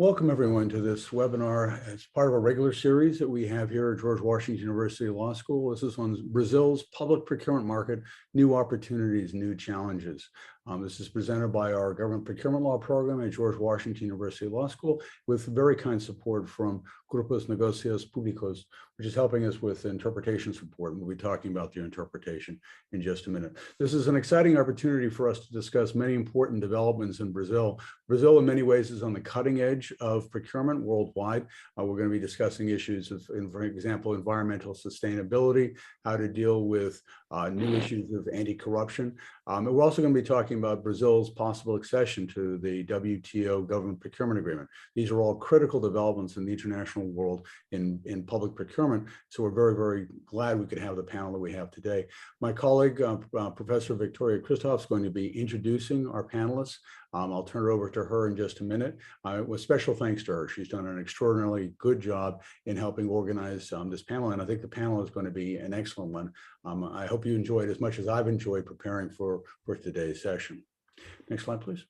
Welcome everyone to this webinar as part of a regular series that we have here at George Washington University Law School. This is on Brazil's public procurement market, new opportunities, new challenges. This is presented by our Government Procurement Law program at George Washington University Law School with very kind support from Grupos Negocios Públicos, which is helping us with interpretation support. We'll be talking about their interpretation in just a minute. This is an exciting opportunity for us to discuss many important developments in Brazil. Brazil in many ways is on the cutting edge of procurement worldwide. We're going to be discussing issues of, for example, environmental sustainability, how to deal with new issues of anti-corruption. And we're also going to be talking about Brazil's possible accession to the WTO Government Procurement Agreement. These are all critical developments in the international world in public procurement. So we're very, very glad we could have the panel that we have today. My colleague, Professor Victoria Christoff, is going to be introducing our panelists. I'll turn it over to her in just a minute. With special thanks to her. She's done an extraordinarily good job in helping organize this panel, and I think the panel is going to be an excellent one. I hope you enjoy it as much as I've enjoyed preparing for today's session. Next slide, please.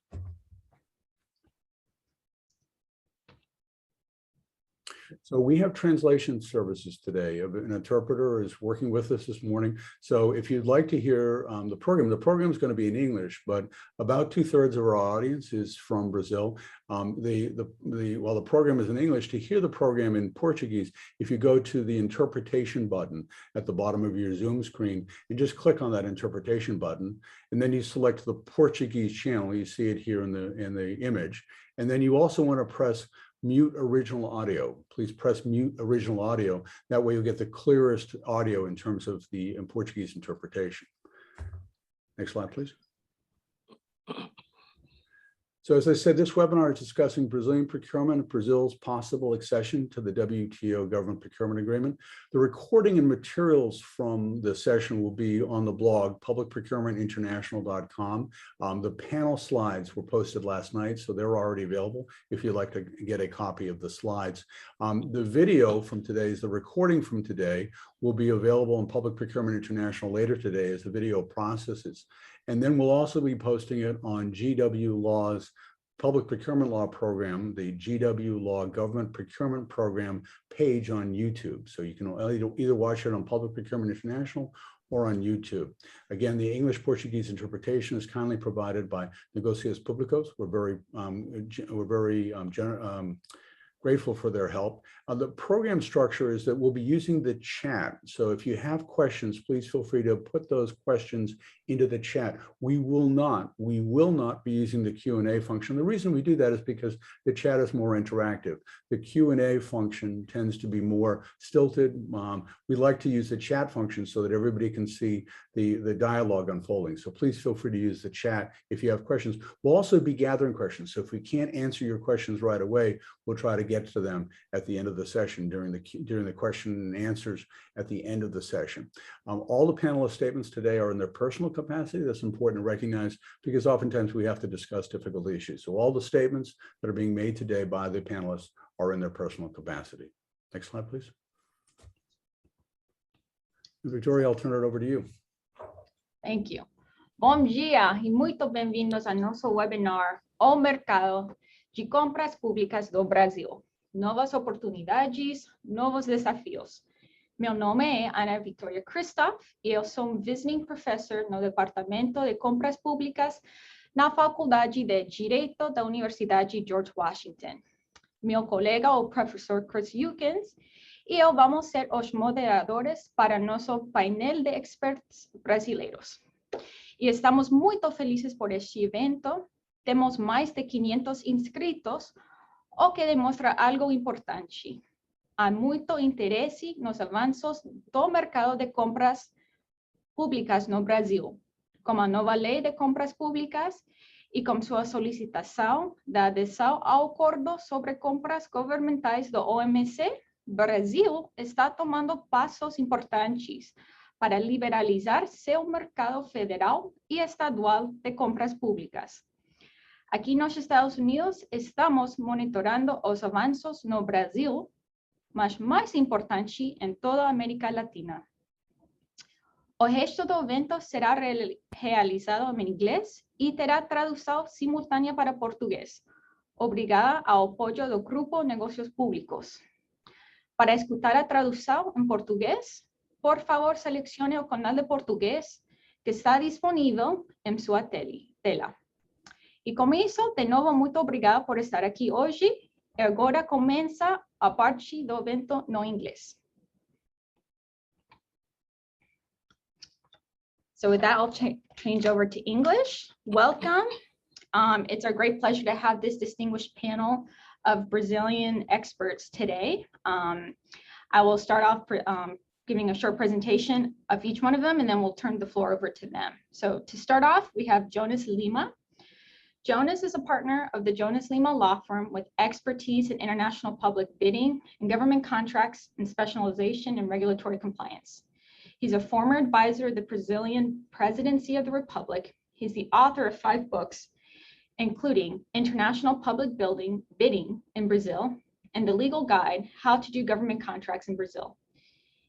So we have translation services today. An interpreter is working with us this morning. So if you'd like to hear the program is going to be in English, but about 2/3 of our audience is from Brazil. While the program is in English, to hear the program in Portuguese, if you go to the interpretation button at the bottom of your Zoom screen, you just click on that interpretation button, and then you select the Portuguese channel. You see it here in the image. And then you also want to press mute original audio. Please press mute original audio. That way you'll get the clearest audio in terms of the Portuguese interpretation. Next slide, please. So as I said, this webinar is discussing Brazilian procurement and Brazil's possible accession to the WTO Government Procurement Agreement. The recording and materials from the session will be on the blog, publicprocurementinternational.com. The panel slides were posted last night, so they're already available if you'd like to get a copy of the slides. The video from today's, the recording from today, will be available on Public Procurement International later today as the video processes. And then we'll also be posting it on GW Law's Public Procurement Law program, the GW Law Government Procurement Program page on YouTube. So you can either watch it on Public Procurement International or on YouTube. Again, the English-Portuguese interpretation is kindly provided by Negocios Públicos. We're very grateful for their help. The program structure is that we'll be using the chat. So if you have questions, please feel free to put those questions into the chat. We will not be using the Q&A function. The reason we do that is because the chat is more interactive. The Q&A function tends to be more stilted. We like to use the chat function so that everybody can see the dialogue unfolding. So please feel free to use the chat if you have questions. We'll also be gathering questions. So if we can't answer your questions right away, we'll try to get to them at the end of the session during the question and answers at the end of the session. All the panelist statements today are in their personal capacity. That's important to recognize because oftentimes we have to discuss difficult issues. So all the statements that are being made today by the panelists are in their personal capacity. Next slide, please. Victoria, I'll turn it over to you. Thank you. Bom dia e muito bem-vindos ao nosso webinar O Mercado de Compras Públicas do Brasil. Novas oportunidades, novos desafios. Meu nome é Ana Victoria Christoff e eu sou visiting professor no Departamento de Compras Públicas na Faculdade de Direito da Universidade George Washington. Meu colega, o professor Chris Yukins, e eu vamos ser os moderadores para nosso painel de experts brasileiros. E estamos muito felizes por este evento. Temos mais de 500 inscritos, o que demonstra algo importante. Há muito interesse nos avanços do mercado de compras públicas no Brasil, como a nova lei de compras públicas e com sua solicitação da adesão ao acordo sobre compras governamentais do OMC, Brasil está tomando passos importantes para liberalizar seu mercado federal e estadual de compras públicas. Aqui nos Estados Unidos, estamos monitorando os avanços no Brasil, mas mais importante, em toda a América Latina. O resto do evento será realizado em inglês e terá tradução simultânea para português. obrigada ao apoio do Grupo Negócios Públicos. Para escutar a tradução em português, por favor, selecione o canal de português que está disponível em sua tela. E com isso, de novo, muito obrigada por estar aqui hoje. E agora começa a parte do evento no inglês. So with that, I'll change over to English. Welcome. It's our great pleasure to have this distinguished panel of Brazilian experts today. I will start off giving a short presentation of each one of them, and then we'll turn the floor over to them. So to start off, we have Jonas Lima. Jonas is a partner of the Jonas Lima law firm with expertise in international public bidding and government contracts and specialization in regulatory compliance. He's a former advisor of the Brazilian Presidency of the Republic. He's the author of 5 books, including International Public Bidding in Brazil and the legal guide, How to Do Government Contracts in Brazil.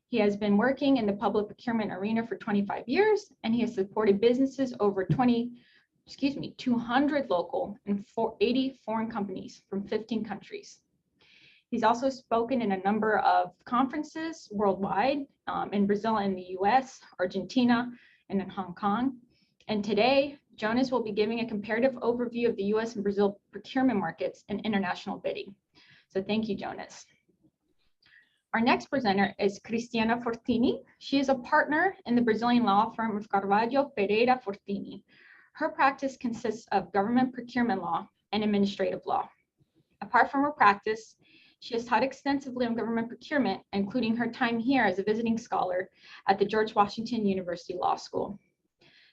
He has been working in the public procurement arena for 25 years, and he has supported businesses over 200 local and 80 foreign companies from 15 countries. He's also spoken in a number of conferences worldwide, in Brazil and the US, Argentina, and in Hong Kong. And today, Jonas will be giving a comparative overview of the US and Brazil procurement markets and international bidding. So thank you, Jonas. Our next presenter is Cristiano Fortini. She is a partner in the Brazilian law firm of Carvalho, Pereira, Fortini. Her practice consists of government procurement law and administrative law. Apart from her practice, she has taught extensively on government procurement, including her time here as a visiting scholar at the George Washington University Law School.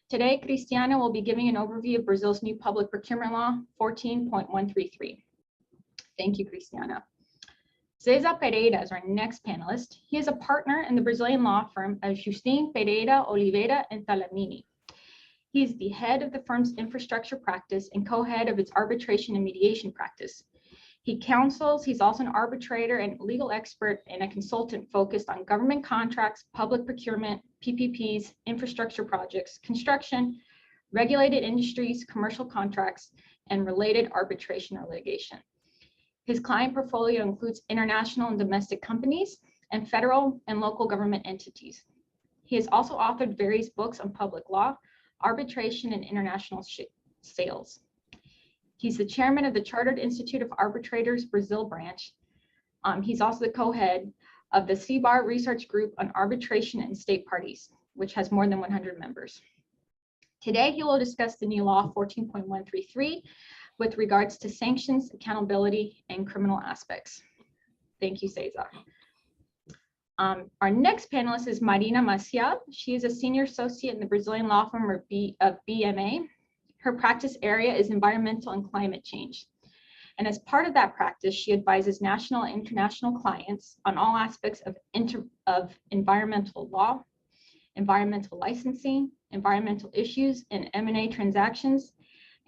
Today, Cristiana will be giving an overview of Brazil's new public procurement law, 14.133. Thank you, Cristiana. Cesar Pereira is our next panelist. He is a partner in the Brazilian law firm of Justen, Pereira, Oliveira, and Talamini. He is the head of the firm's infrastructure practice and co-head of its arbitration and mediation practice. He counsels, he's also an arbitrator and legal expert and a consultant focused on government contracts, public procurement, PPPs, infrastructure projects, construction, regulated industries, commercial contracts, and related arbitration or litigation. His client portfolio includes international and domestic companies and federal and local government entities. He has also authored various books on public law, arbitration, and international sales. He's the chairman of the Chartered Institute of Arbitrators Brazil branch. He's also the co-head of the CBAR Research Group on Arbitration and State Parties, which has more than 100 members. Today, he will discuss the new law 14.133 with regards to sanctions, accountability, and criminal aspects. Thank you, Cesar. Our next panelist is Marina Maciel. She is a senior associate in the Brazilian law firm of BMA. Her practice area is environmental and climate change. And as part of that practice, she advises national and international clients on all aspects of environmental law, environmental licensing, environmental issues in M&A transactions,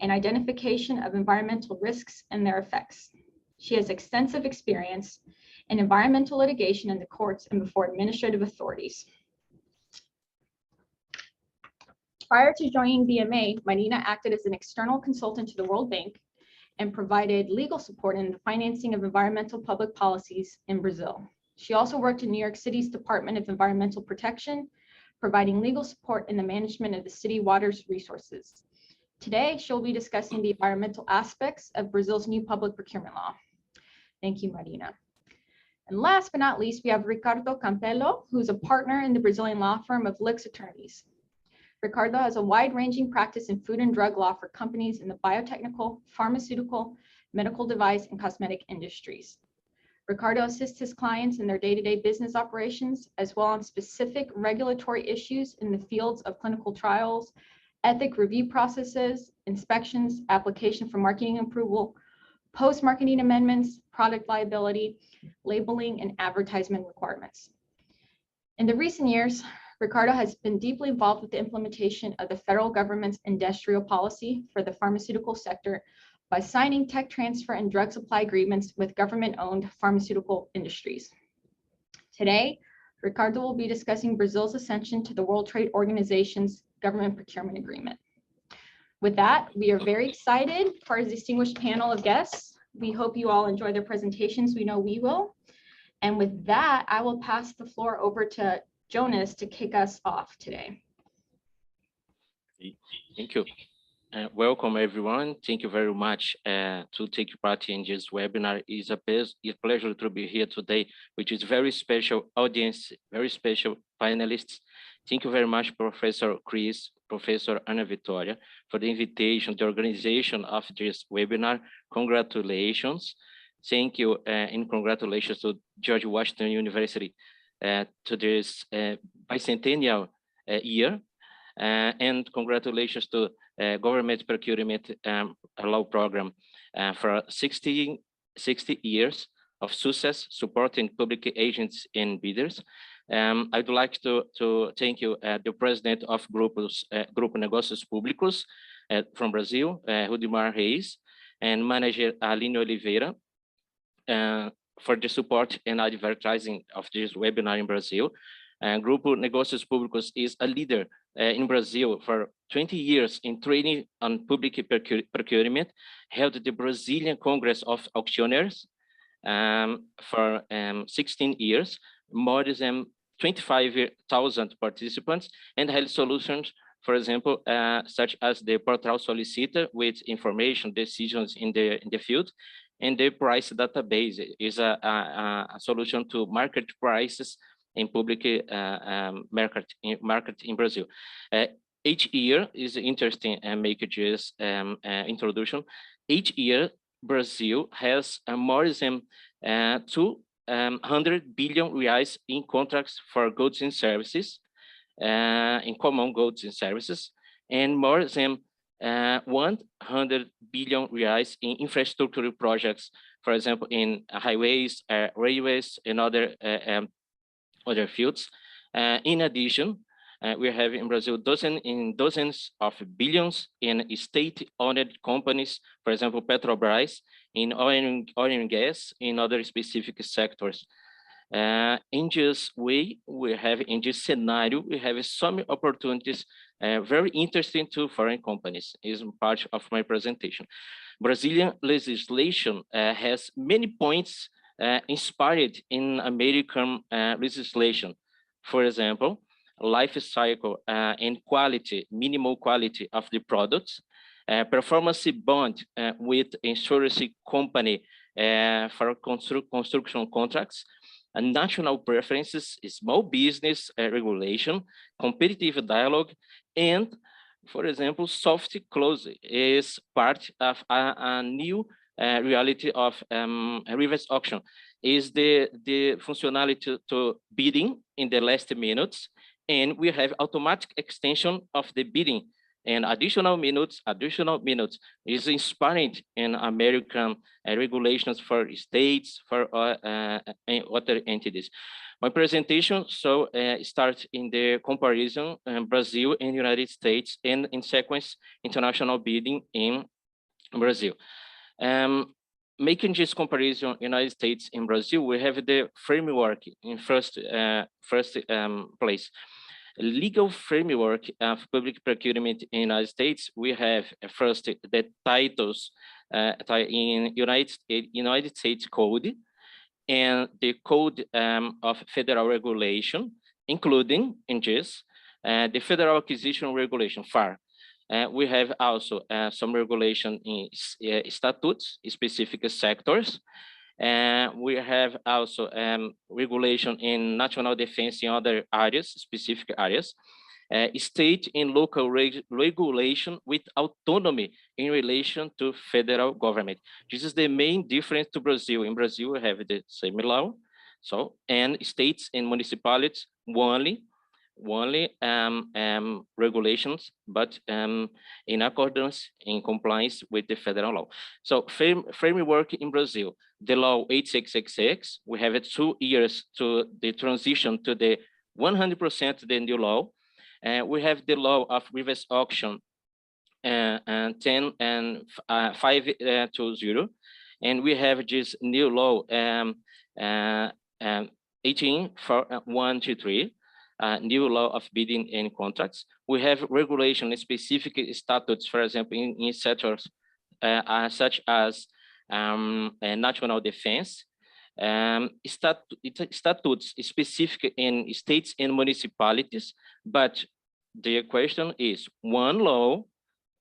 and identification of environmental risks and their effects. She has extensive experience in environmental litigation in the courts and before administrative authorities. Prior to joining BMA, Marina acted as an external consultant to the World Bank and provided legal support in the financing of environmental public policies in Brazil. She also worked in New York City's Department of Environmental Protection, providing legal support in the management of the city water's resources. Today, she'll be discussing the environmental aspects of Brazil's new public procurement law. Thank you, Marina. And last but not least, we have Ricardo Campello, who's a partner in the Brazilian law firm of Lix Attorneys. Ricardo has a wide-ranging practice in food and drug law for companies in the biotechnical, pharmaceutical, medical device, and cosmetic industries. Ricardo assists his clients in their day-to-day business operations, as well as specific regulatory issues in the fields of clinical trials, ethic review processes, inspections, application for marketing approval, post-marketing amendments, product liability, labeling, and advertisement requirements. In the recent years, Ricardo has been deeply involved with the implementation of the federal government's industrial policy for the pharmaceutical sector by signing tech transfer and drug supply agreements with government-owned pharmaceutical industries. Today, Ricardo will be discussing Brazil's accession to the World Trade Organization's Government Procurement Agreement. With that, we are very excited for our distinguished panel of guests. We hope you all enjoy their presentations. We know we will. And with that, I will pass the floor over to Jonas to kick us off today. Thank you. Welcome, everyone. Thank you very much to take part in this webinar. It's a pleasure to be here today, which is very special audience, very special panelists. Thank you very much, Professor Chris, Professor Ana Vitória, for the invitation, the organization of this webinar. Congratulations. Thank you, and congratulations to George Washington University to this bicentennial year. And congratulations to Government Procurement Law Program for 60 years of success supporting public agents and bidders. I'd like to thank you, the President of Grupo Negócios Públicos from Brazil, Rudimar Reis, and Manager Aline Oliveira for the support and advertising of this webinar in Brazil. Grupo Negócios Públicos is a leader in Brazil for 20 years in training on public procurement, held the Brazilian Congress of Auctioneers for 16 years, more than 25,000 participants, and held solutions, for example, such as the Portal Solicita with information decisions in the field, and the price database is a solution to market prices in public market in Brazil. Each year is interesting and make this introduction. Each year, Brazil has more than 200 billion reais in contracts for goods and services, in common goods and services, and more than 100 billion reais in infrastructure projects, for example, in highways, railways, and other fields. In addition, we have in Brazil dozens of billions in state-owned companies, for example, Petrobras, in oil and gas, in other specific sectors. In this way, we have in this scenario, we have some opportunities very interesting to foreign companies, is part of my presentation. Brazilian legislation has many points inspired in American legislation. For example, life cycle and quality, minimal quality of the products, performance bond with insurance company for construction contracts, and national preferences, small business regulation, competitive dialogue, and, for example, soft close is part of a new reality of reverse auction, is the functionality to bidding in the last minutes, and we have automatic extension of the bidding and additional minutes is inspired in American regulations for states, for other entities. My presentation starts in the comparison Brazil and United States, and in sequence international bidding in Brazil. Making this comparison United States and Brazil, we have the framework in first place. Legal framework of public procurement in the United States, we have first the titles in United States Code and the Code of Federal Regulation, including in this the Federal Acquisition Regulation, FAR. We have also some regulation in statutes, specific sectors. We have also regulation in national defense in other areas, specific areas. State and local regulation with autonomy in relation to federal government. This is the main difference to Brazil. In Brazil, we have the same law, and states and municipalities only regulations, but in accordance, in compliance with the federal law. So framework in Brazil, the law 8666, we have 2 years to the transition to the 100% the new law. We have the law of reverse auction 10 and 520, and we have this new law 18413. New law of bidding and contracts. We have regulation specific statutes, for example, in sectors such as and national defense, statutes specific in states and municipalities, but the question is one law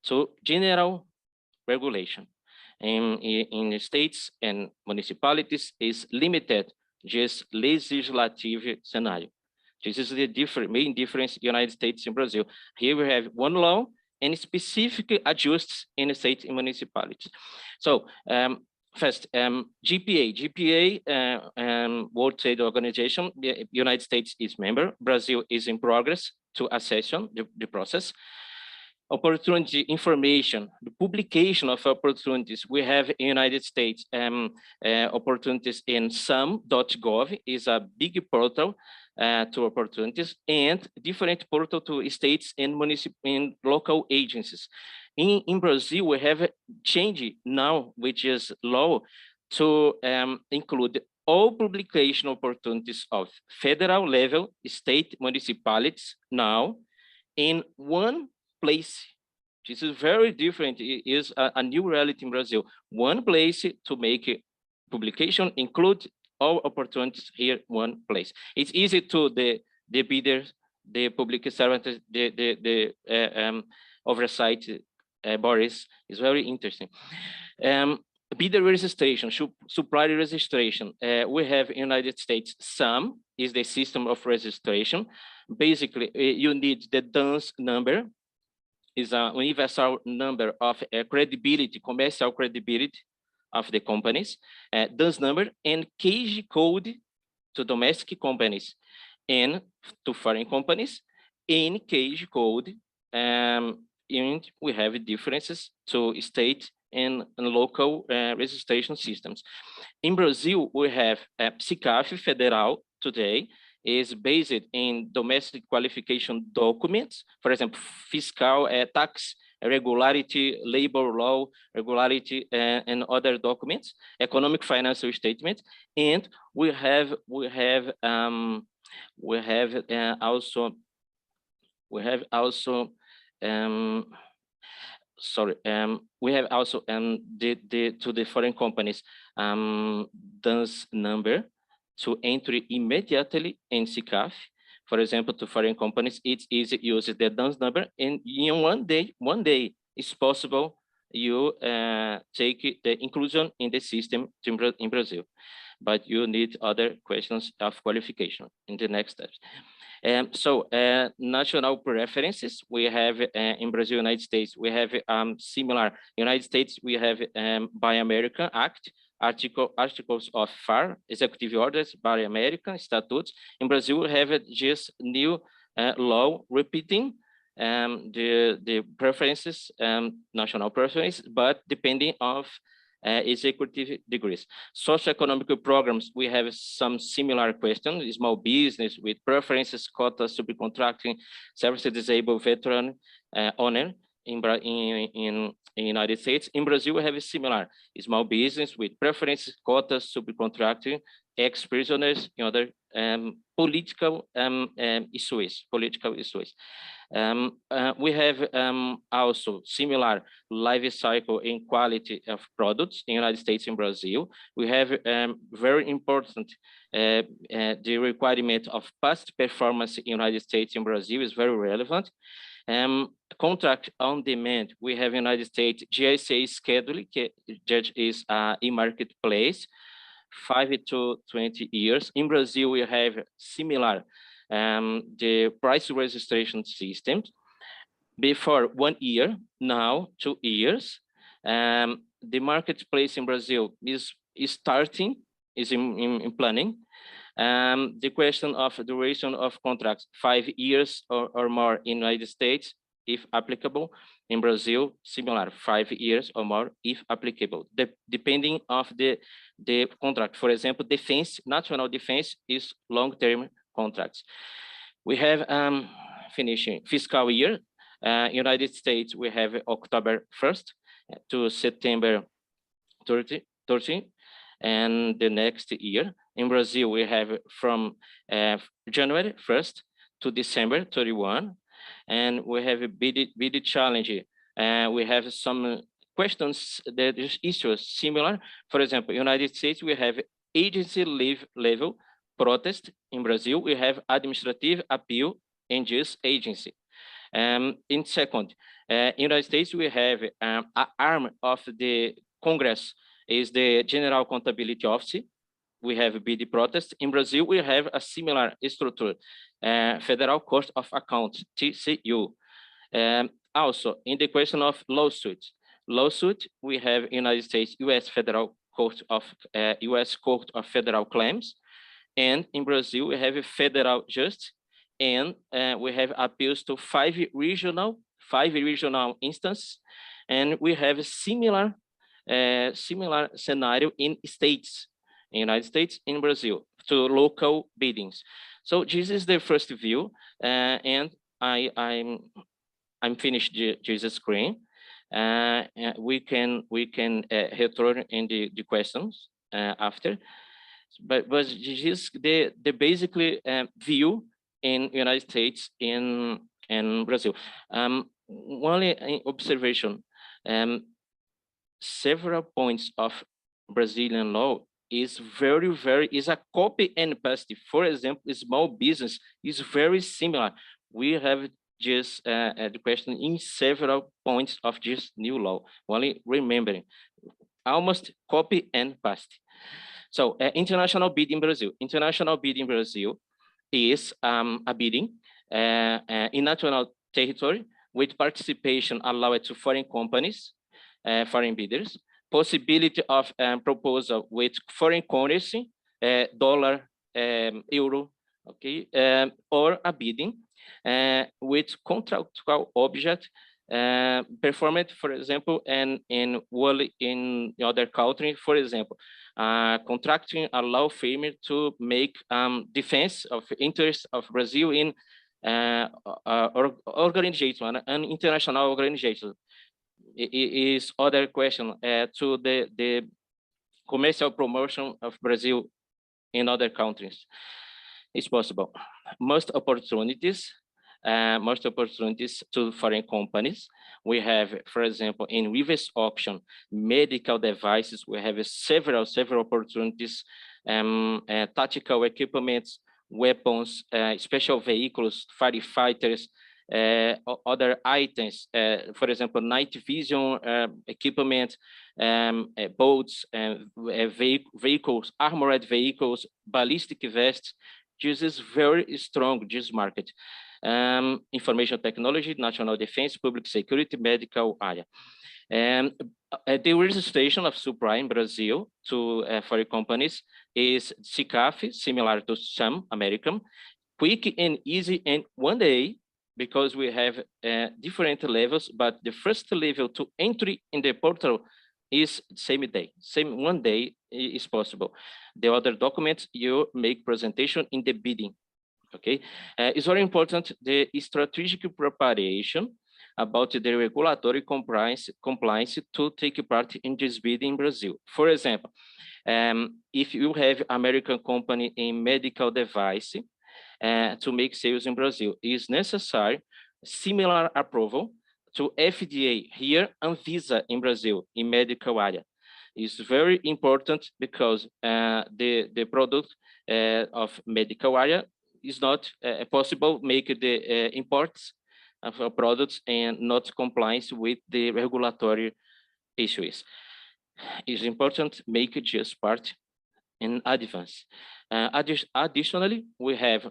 to general regulation. In states and municipalities is limited just legislative scenario. This is the main difference in the United States and Brazil. Here we have one law and specific adjusts in the states and municipalities. So first, GPA, World Trade Organization, the United States is member, Brazil is in progress to accession, the process. Opportunity information, the publication of opportunities. We have in the United States opportunities in some.gov is a big portal to opportunities, and different portal to states and local agencies. In Brazil, we have a change now, which is law, to include all publication opportunities of federal level, state municipalities now in one place. This is very different. It is a new reality in Brazil. One place to make publication, include all opportunities here, one place. It's easy to the bidders, the public servants, the oversight bodies. Is very interesting. Bidder registration, supplier registration. We have in the United States, SAM is the system of registration. Basically, you need the DUNS number, is a universal number of credibility, commercial credibility of the companies, DUNS number and cage code to domestic companies and to foreign companies, in cage code, and we have differences to state and local registration systems. In Brazil, we have SICAF Federal today, is based in domestic qualification documents, for example, fiscal, tax, regularity, labor law, regularity, and other documents, economic financial statement, and we have also to the foreign companies DUNS number to enter immediately in SICAF. For example, to foreign companies, it's easy to use the DUNS number, and in one day it's possible you take the inclusion in the system in Brazil, but you need other questions of qualification in the next steps. National preferences, we have in Brazil, United States, we have similar. United States, we have Buy American Act, articles of FAR, executive orders, Buy American statutes. In Brazil, we have just new law repeating the preferences, national preferences, but depending of executive degrees. Socioeconomic programs, we have some similar questions. Small business with preferences, quotas, subcontracting, services disabled, veteran, owner in United States. In Brazil, we have a similar small business with preferences, quotas, subcontracting, ex-prisoners, other political issues. We have also similar life cycle and quality of products in United States and Brazil. We have very important, the requirement of past performance in United States and Brazil is very relevant. Contract on demand, we have United States GSA schedule, that is a marketplace, 5 to 20 years. In Brazil, we have similar, the price registration system. Before 1 year, now 2 years. The marketplace in Brazil is starting, is in planning. The question of duration of contracts, 5 years or more in United States, if applicable. In Brazil, similar, 5 years or more, if applicable. Depending of the contract. For example, defense, national defense is long-term contracts. We have finishing fiscal year. United States, we have October 1st to September 30, and the next year. In Brazil, we have from January 1st to December 31, and we have a bid challenge. We have some questions, the issues similar. For example, United States, we have agency level protest. In Brazil, we have administrative appeal and just agency. In second, United States, we have an arm of the Congress is the General Accountability Office. We have BD protest. In Brazil, we have a similar structure, Federal Court of Accounts, TCU. Also, in the question of lawsuit, we have United States, U.S. Court of Federal Claims, and in Brazil we have a federal justice, and we have appeals to five regional instances, and we have a similar scenario in states, in United States, in Brazil, to local biddings. So this is the first view, and I'm finished this screen. We can return in the questions after, but this is the basically view in United States and Brazil. One observation: several points of Brazilian law is is a copy and paste. For example, small business is very similar. We have just the question in several points of this new law, only remembering, almost copy and paste. So international bid in Brazil. International bid in Brazil is a bidding in national territory with participation allowed to foreign companies, foreign bidders, possibility of proposal with foreign currency, dollar, euro, okay, or a bidding with contractual object performed, for example, and in other country, for example, contracting a law firm to make defense of interests of Brazil in organization, an international organization. Is other question to the commercial promotion of Brazil in other countries. It's possible. Most opportunities to foreign companies. We have, for example, in reverse auction, medical devices. We have several opportunities, tactical equipments, weapons, special vehicles, firefighters, other items, for example, night vision equipment, boats, vehicles, armored vehicles, ballistic vests. This is very strong, this market. Information technology, national defense, public security, medical area. The registration of supply in Brazil to foreign companies is CCAF, similar to some American, quick and easy and one day, because we have different levels, but the first level to entry in the portal is same day, one day is possible. The other documents you make presentation in the bidding. Okay, it's very important the strategic preparation about the regulatory compliance to take part in this bidding in Brazil. For example, if you have American company in medical device to make sales in Brazil, is necessary similar approval to FDA here and Visa in Brazil in medical area. It's very important because the product of medical area is not possible make the imports of products and not compliance with the regulatory issues. It's important make it just part in advance. Additionally, we have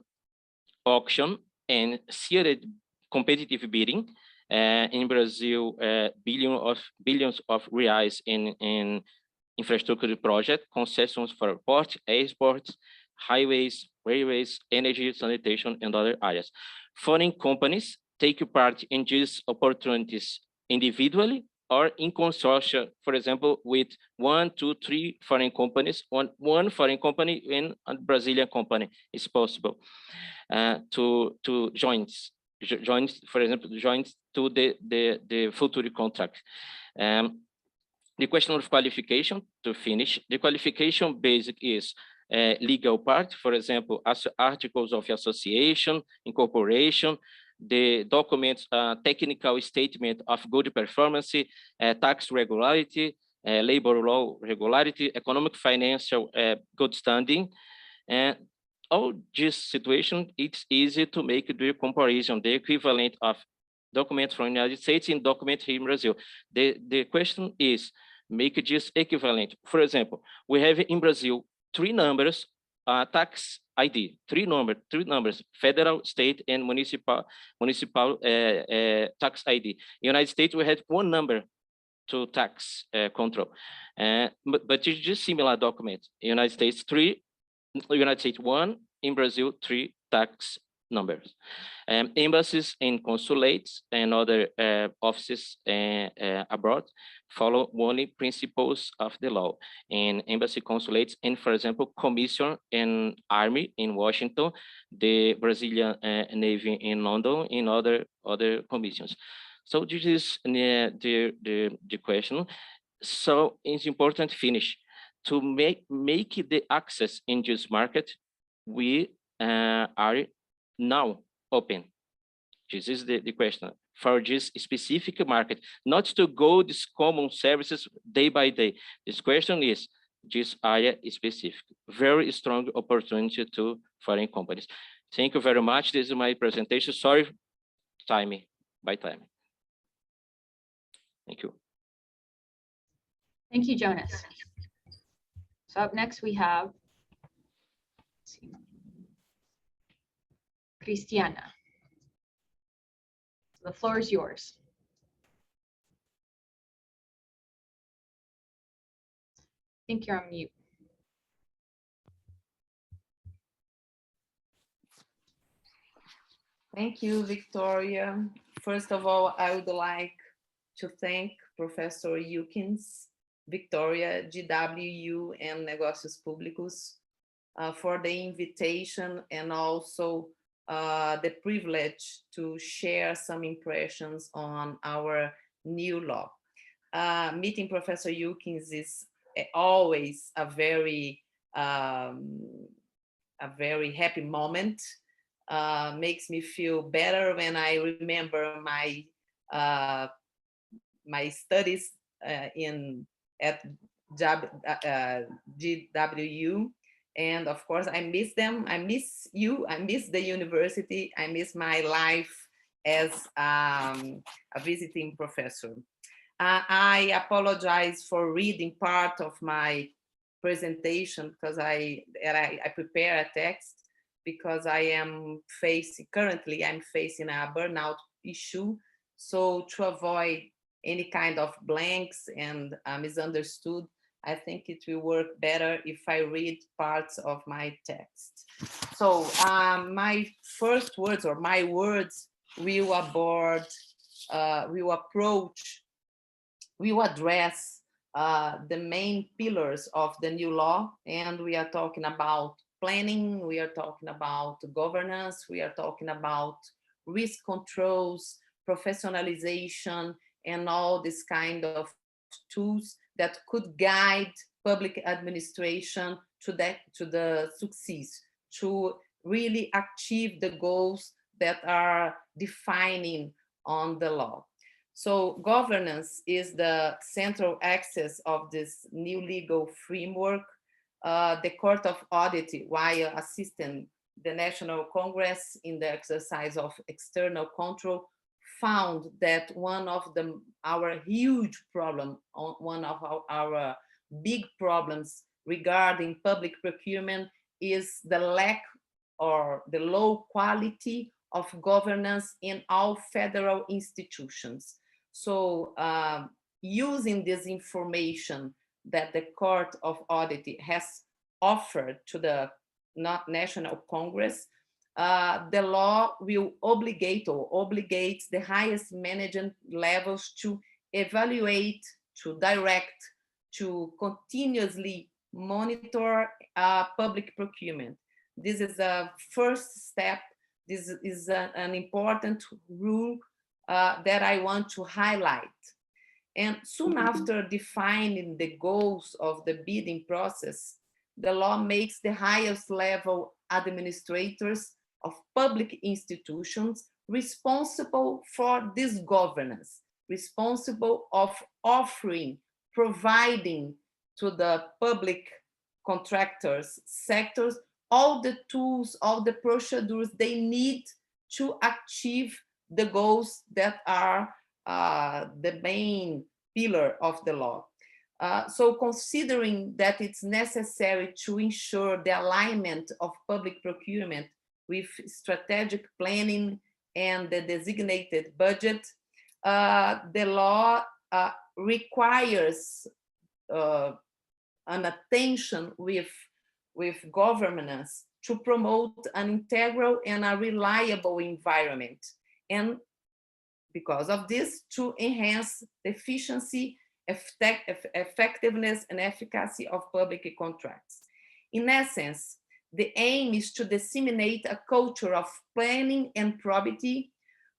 auction and seated competitive bidding in Brazil, billions of reais in infrastructure project, concessions for port, airports, highways, railways, energy, sanitation, and other areas. Foreign companies take part in these opportunities individually or in consortia, for example, with 1, 2, 3 foreign companies, one foreign company and a Brazilian company is possible to joins, for example, joins to the future contract. The question of qualification to finish, the qualification basic is legal part, for example, as articles of association, incorporation, the documents, technical statement of good performance, tax regularity, labor law regularity, economic financial good standing, and all this situation, it's easy to make the comparison, the equivalent of documents from the United States and document here in Brazil. The question is, make this equivalent. For example, we have in Brazil 3 numbers, tax ID, 3 numbers, federal, state, and municipal tax ID. In United States, we have 1 number to tax control. But it's just similar documents. In United States, 3, United States 1, in Brazil 3 tax numbers. Embassies and consulates and other offices abroad follow only principles of the law. And embassy, consulates, and for example, commission and army in Washington, the Brazilian Navy in London, and other commissions. So this is the question. So it's important to finish. To make the access in this market, we are now open. This is the question for this specific market, not to go these common services day by day. This question is this area specific, very strong opportunity to foreign companies. Thank you very much. This is my presentation. Sorry, by time. Thank you. Thank you, Jonas. So up next we have Christiana. The floor is yours. I think you're on mute. Thank you, Victoria. First of all, I would like to thank Professor Yukins, Victoria, GWU, and Negócios Públicos for the invitation and also the privilege to share some impressions on our new law. Meeting Professor Yukins is always a very happy moment. Makes me feel better when I remember my my studies at GWU. And of course, I miss them. I miss you. I miss the university. I miss my life as a visiting professor. I apologize for reading part of my presentation because I prepare a text because I'm currently facing a burnout issue. So to avoid any kind of blanks and misunderstood, I think it will work better if I read parts of my text. So my first words, or my words, will address the main pillars of the new law. And we are talking about planning, we are talking about governance, we are talking about risk controls, professionalization, and all this kind of tools that could guide public administration to the success, to really achieve the goals that are defining on the law. So governance is the central axis of this new legal framework. The Court of Audit, while assisting the National Congress in the exercise of external control, found that one of our huge problem, one of our big problems regarding public procurement is the lack or the low quality of governance in all federal institutions. So using this information that the Court of Audit has offered to the National Congress, the law will obligates the highest management levels to evaluate, to direct, to continuously monitor public procurement. This is a first step. This is an important rule that I want to highlight. And soon after defining the goals of the bidding process, the law makes the highest level administrators of public institutions responsible for this governance, responsible of offering, providing to the public contractors, sectors, all the tools, all the procedures they need to achieve the goals that are the main pillar of the law. So considering that it's necessary to ensure the alignment of public procurement with strategic planning and the designated budget, the law requires an attention with governance to promote an integral and a reliable environment. And because of this, to enhance the efficiency, effectiveness, and efficacy of public contracts. In essence, the aim is to disseminate a culture of planning and probity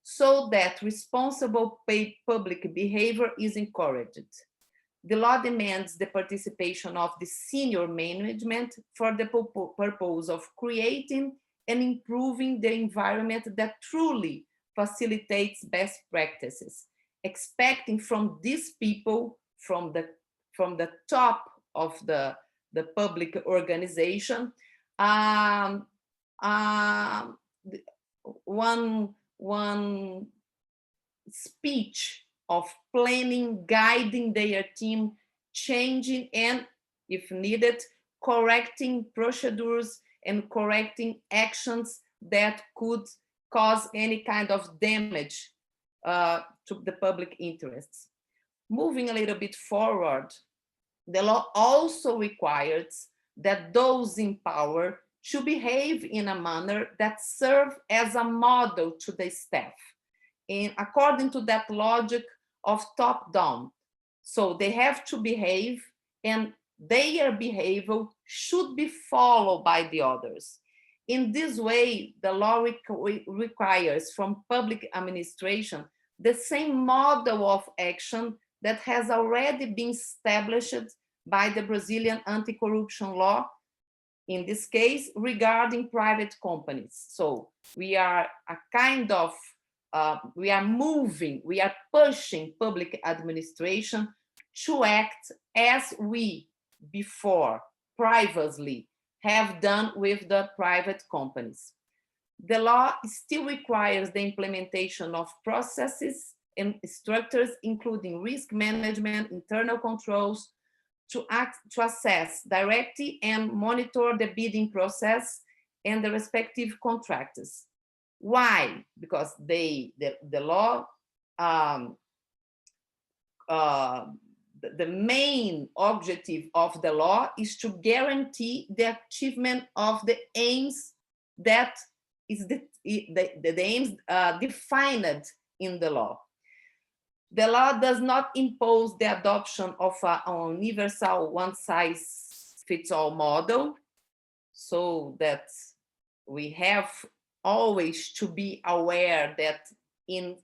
so that responsible public behavior is encouraged. The law demands the participation of the senior management for the purpose of creating and improving the environment that truly facilitates best practices, expecting from these people, from the top of the public organization, one speech of planning, guiding their team, changing and, if needed, correcting procedures and correcting actions that could cause any kind of damage to the public interests. Moving a little bit forward, the law also requires that those in power should behave in a manner that serves as a model to the staff, and according to that logic of top-down. So they have to behave, and their behavior should be followed by the others. In this way, the law requires from public administration the same model of action that has already been established by the Brazilian anti-corruption law, in this case, regarding private companies. So we are a kind of we are pushing public administration to act as we before privately have done with the private companies. The law still requires the implementation of processes and structures, including risk management, internal controls, to assess directly and monitor the bidding process and the respective contractors. Why? Because the law, the main objective of the law is to guarantee the achievement of the aims that is the aims defined in the law. The law does not impose the adoption of an universal one-size-fits-all model, so that we have always to be aware that in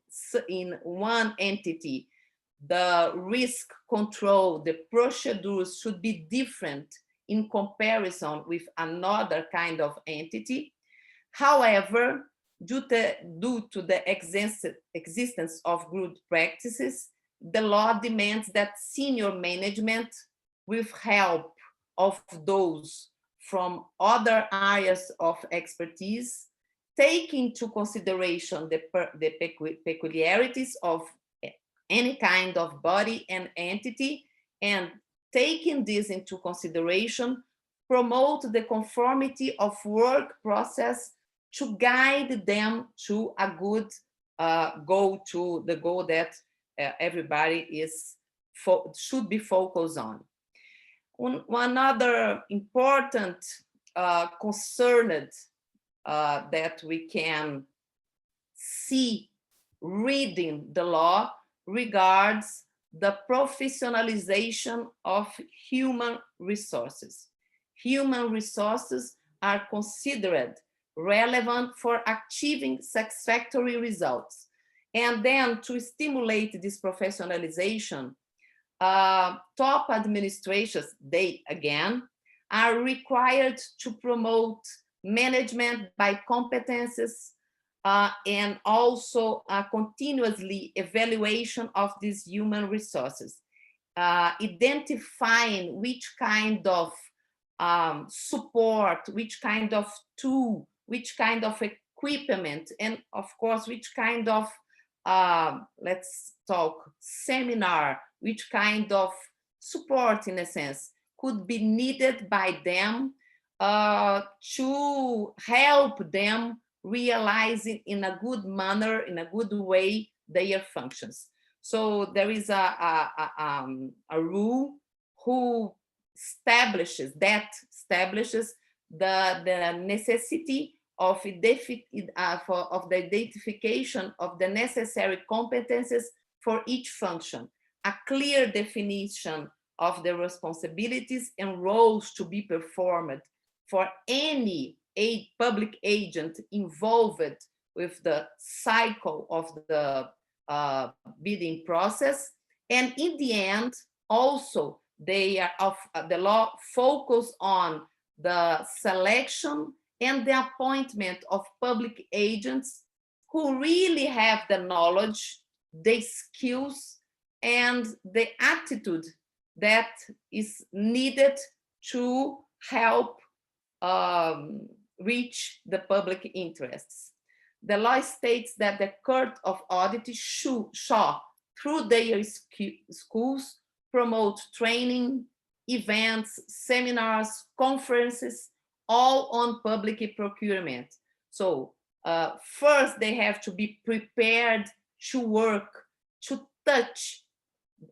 one entity, the risk control, the procedures should be different in comparison with another kind of entity. However, due to the existence of good practices, the law demands that senior management, with help of those from other areas of expertise, take into consideration the peculiarities of any kind of body and entity, and taking this into consideration, promote the conformity of work process to guide them to a good goal, to the goal that everybody should be focused on. One other important concern that we can see reading the law regards the professionalization of human resources. Human resources are considered relevant for achieving satisfactory results. And then to stimulate this professionalization, top administrations, they again, are required to promote management by competences, and also continuously evaluation of these human resources, identifying which kind of support, which kind of tool, which kind of equipment, and of course, which kind of, let's talk, seminar, which kind of support, in a sense, could be needed by them to help them realizing in a good manner, in a good way, their functions. So there is a rule who establishes the necessity of the identification of the necessary competences for each function, a clear definition of the responsibilities and roles to be performed for any public agent involved with the cycle of the bidding process. And in the end, also, the law focus on the selection and the appointment of public agents who really have the knowledge, the skills, and the attitude that is needed to help reach the public interests. The law states that the Court of Audit shall, through their schools, promote training, events, seminars, conferences, all on public procurement. So first they have to be prepared to work, to touch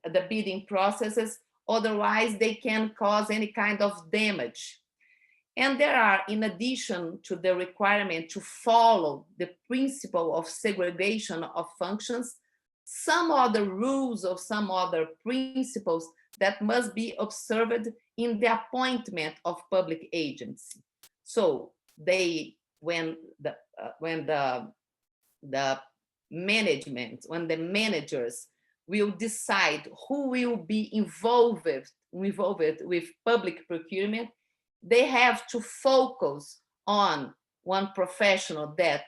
the bidding processes, otherwise they can cause any kind of damage. And there are, in addition to the requirement to follow the principle of segregation of functions, some other rules or some other principles that must be observed in the appointment of public agents. So when the managers will decide who will be involved with public procurement, they have to focus on one professional that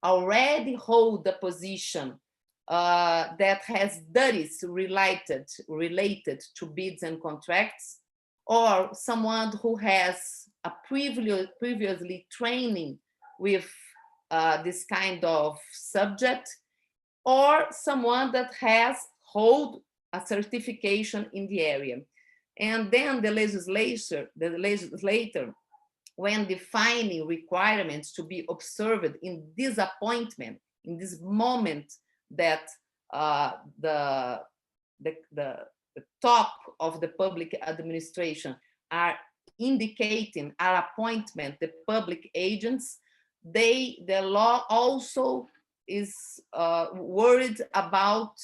already hold the position that has duties related to bids and contracts, or someone who has a previously training with this kind of subject, or someone that has hold a certification in the area. And then the legislator, when defining requirements to be observed in this appointment, in this moment that the top of the public administration are indicating our appointment, the public agents, the law also is worried about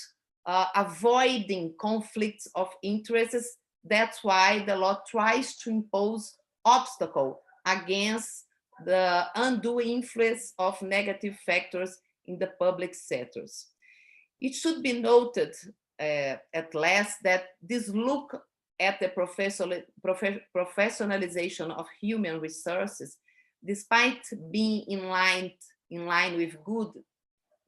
avoiding conflicts of interests. That's why the law tries to impose obstacle against the undue influence of negative factors in the public sectors. It should be noted at last that this look at the professionalization of human resources, despite being in line with good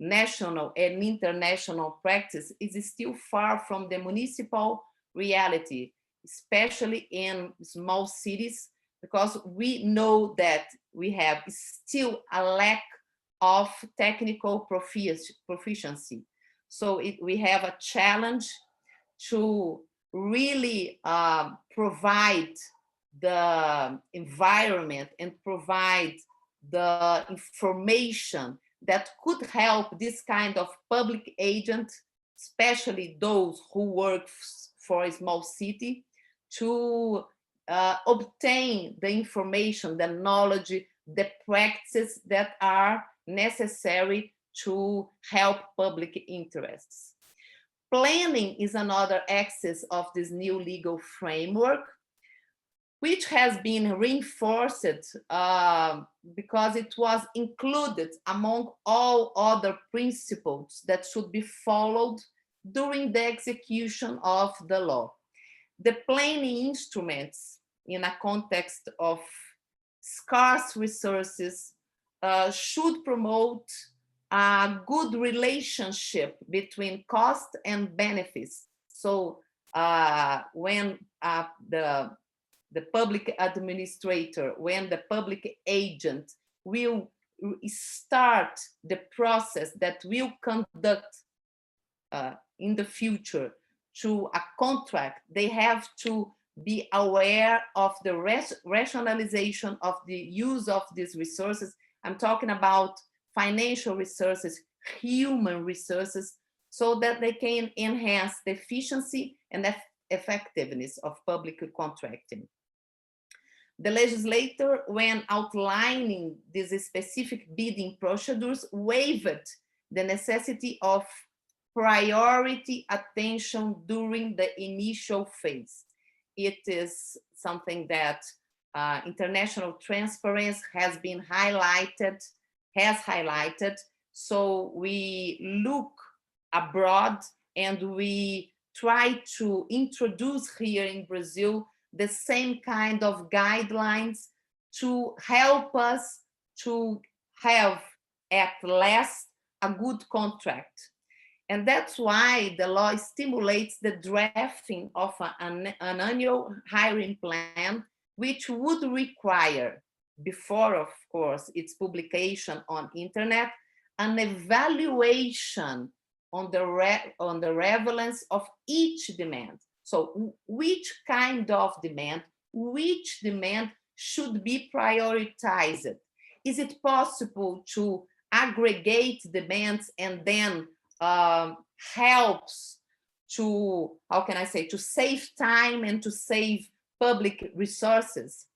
national and international practice, is still far from the municipal reality, especially in small cities, because we know that we have still a lack of technical proficiency. So we have a challenge to really provide the environment and provide the information that could help this kind of public agent, especially those who work for a small city, to obtain the information, the knowledge, the practices that are necessary to help public interests. Planning is another axis of this new legal framework, which has been reinforced because it was included among all other principles that should be followed during the execution of the law. The planning instruments in a context of scarce resources should promote a good relationship between cost and benefits. So when the public administrator, when the public agent will start the process that will conduct in the future to a contract, they have to be aware of the rationalization of the use of these resources. I'm talking about financial resources, human resources, so that they can enhance the efficiency and effectiveness of public contracting. The legislator, when outlining these specific bidding procedures, waived the necessity of priority attention during the initial phase. It is something that international transparency has highlighted. So we look abroad and we try to introduce here in Brazil the same kind of guidelines to help us to have at last a good contract. And that's why the law stimulates the drafting of an annual hiring plan, which would require, before, of course, its publication on internet, an evaluation on the relevance of each demand. So which kind of demand, which demand should be prioritized? Is it possible to aggregate demands and then helps to, how can I say, to save time and to save public resources?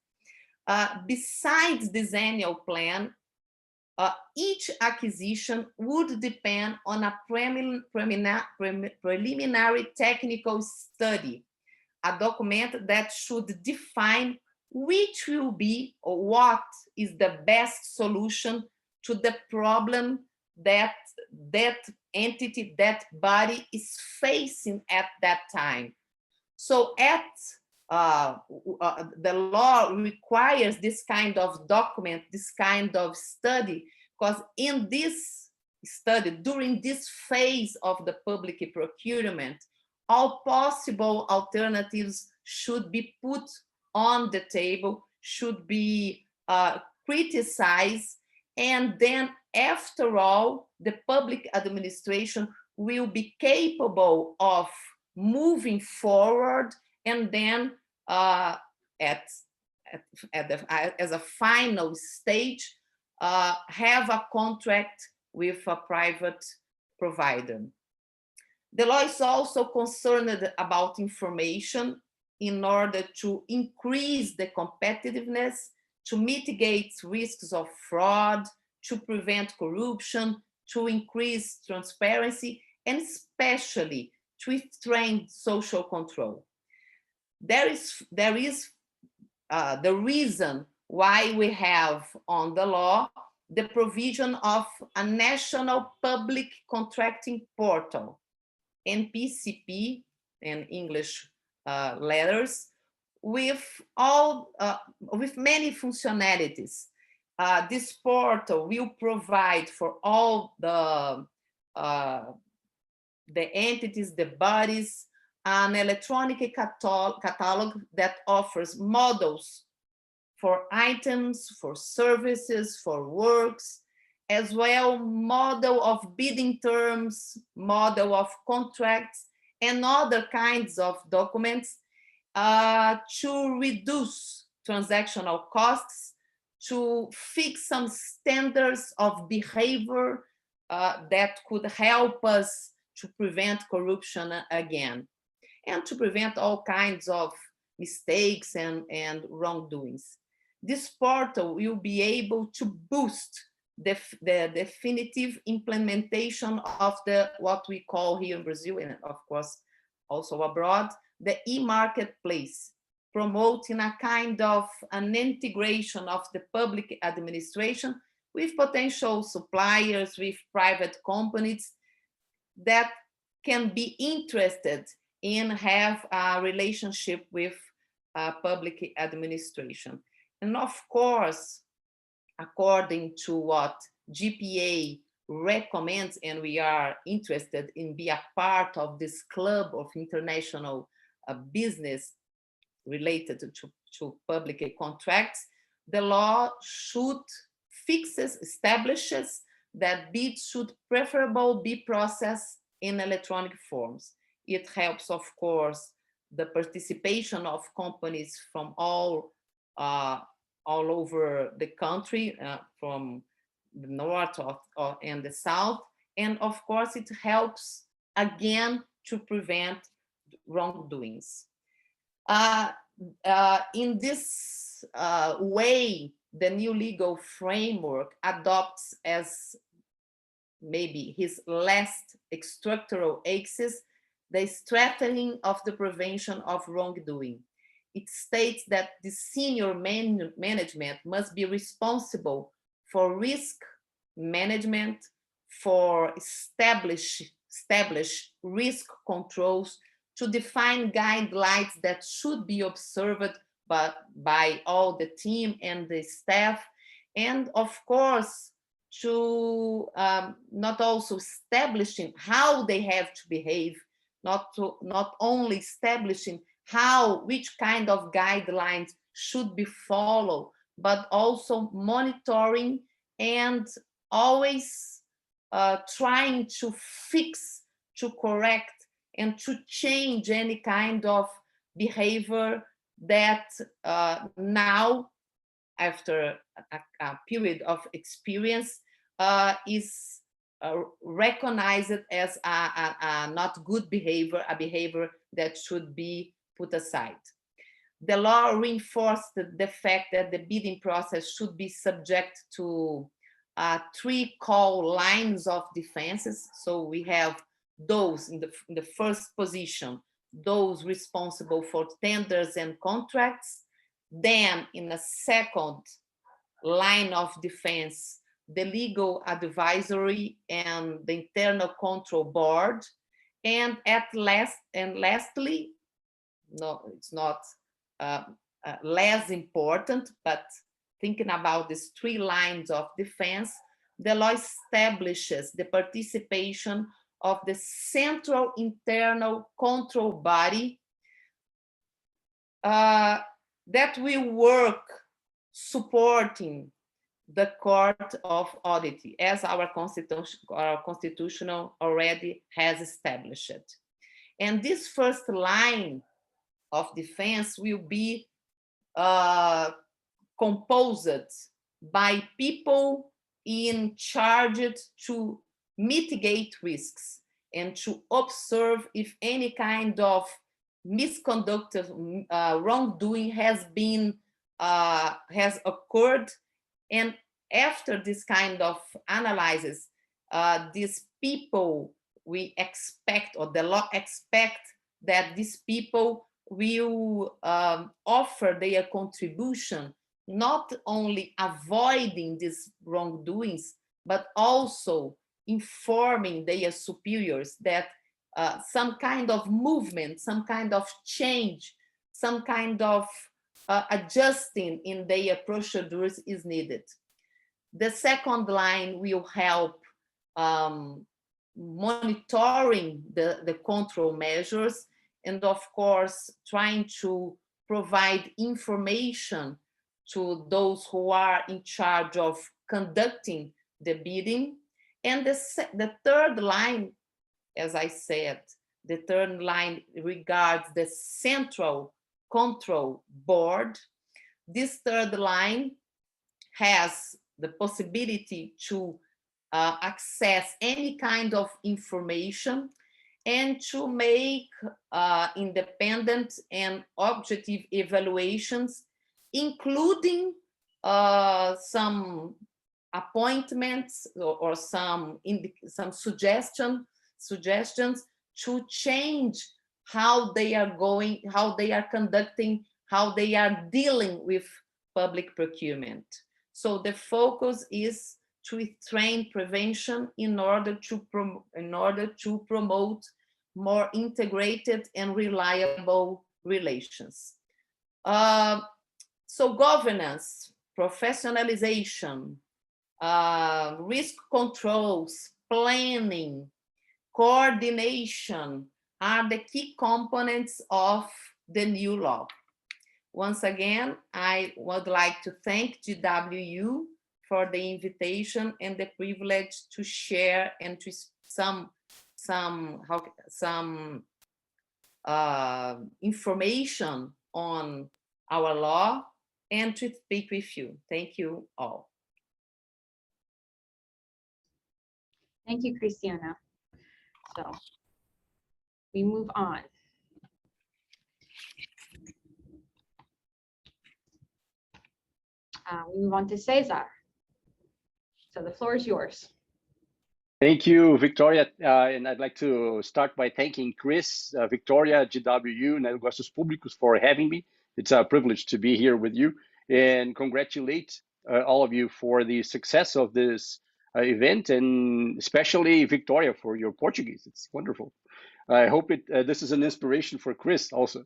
Besides this annual plan, each acquisition would depend on a preliminary technical study, a document that should define which will be or what is the best solution to the problem that entity, that body is facing at that time. So the law requires this kind of document, this kind of study, because in this study, during this phase of the public procurement, all possible alternatives should be put on the table, should be criticized, and then after all, the public administration will be capable of moving forward and then as a final stage, have a contract with a private provider. The law is also concerned about information in order to increase the competitiveness, to mitigate risks of fraud, to prevent corruption, to increase transparency, and especially to strengthen social control. There is the reason why we have on the law the provision of a national public contracting portal, NPCP in English letters, with many functionalities. This portal will provide for all the entities, the bodies, an electronic catalog that offers models for items, for services, for works, as well model of bidding terms, model of contracts, and other kinds of documents to reduce transactional costs, to fix some standards of behavior that could help us to prevent corruption again, and to prevent all kinds of mistakes and wrongdoings. This portal will be able to boost the definitive implementation of what we call here in Brazil, and of course also abroad, the e-marketplace, promoting a kind of an integration of the public administration with potential suppliers, with private companies that can be interested in have a relationship with public administration. And of course, according to what GPA recommends, and we are interested in be a part of this club of international business related to public contracts, the law establishes that bids should preferably be processed in electronic forms. It helps, of course, the participation of companies from all over the country, from the north and the south. And of course, it helps again to prevent wrongdoings. In this way, the new legal framework adopts as maybe his last structural axis the strengthening of the prevention of wrongdoing. It states that the senior management must be responsible for risk management, for establish risk controls, to define guidelines that should be observed by all the team and the staff, and of course to not also establishing how they have to behave, not only establishing which kind of guidelines should be followed, but also monitoring and always trying to fix, to correct, and to change any kind of behavior that now, after a period of experience, is recognized as a not good behavior, a behavior that should be put aside. The law reinforced the fact that the bidding process should be subject to 3 call lines of defenses. So we have those in the first position, those responsible for tenders and contracts. Then in a second line of defense, the legal advisory and the internal control board. And lastly, no, it's not less important, but thinking about these 3 lines of defense, the law establishes the participation of the central internal control body that will work supporting the Court of Audit, as our constitutional already has established. And this first line of defense will be composed by people in charge to mitigate risks and to observe if any kind of misconduct, wrongdoing has occurred. And after this kind of analysis, these people, we expect, or the law expect, that these people will offer their contribution, not only avoiding these wrongdoings, but also informing their superiors that some kind of movement, some kind of change, some kind of adjusting in their procedures is needed. The second line will help monitoring the control measures, and of course trying to provide information to those who are in charge of conducting the bidding. And the third line, as I said, the third line regards the central control board. This third line has the possibility to access any kind of information and to make independent and objective evaluations, including some appointments or some suggestions to change how they are going, how they are conducting, how they are dealing with public procurement. So the focus is to train prevention in order to promote more integrated and reliable relations. So governance, professionalization, risk controls, planning, coordination are the key components of the new law. Once again, I would like to thank GWU for the invitation and the privilege to share and to some information on our law and to speak with you. Thank you all. Thank you, Cristiana. So we move on. We move on to Cesar. So the floor is yours. Thank you, Victoria. And I'd like to start by thanking Chris, Victoria, GWU, Negócios Públicos for having me. It's a privilege to be here with you and congratulate all of you for the success of this event, and especially Victoria for your Portuguese. It's wonderful. I hope this is an inspiration for Chris also.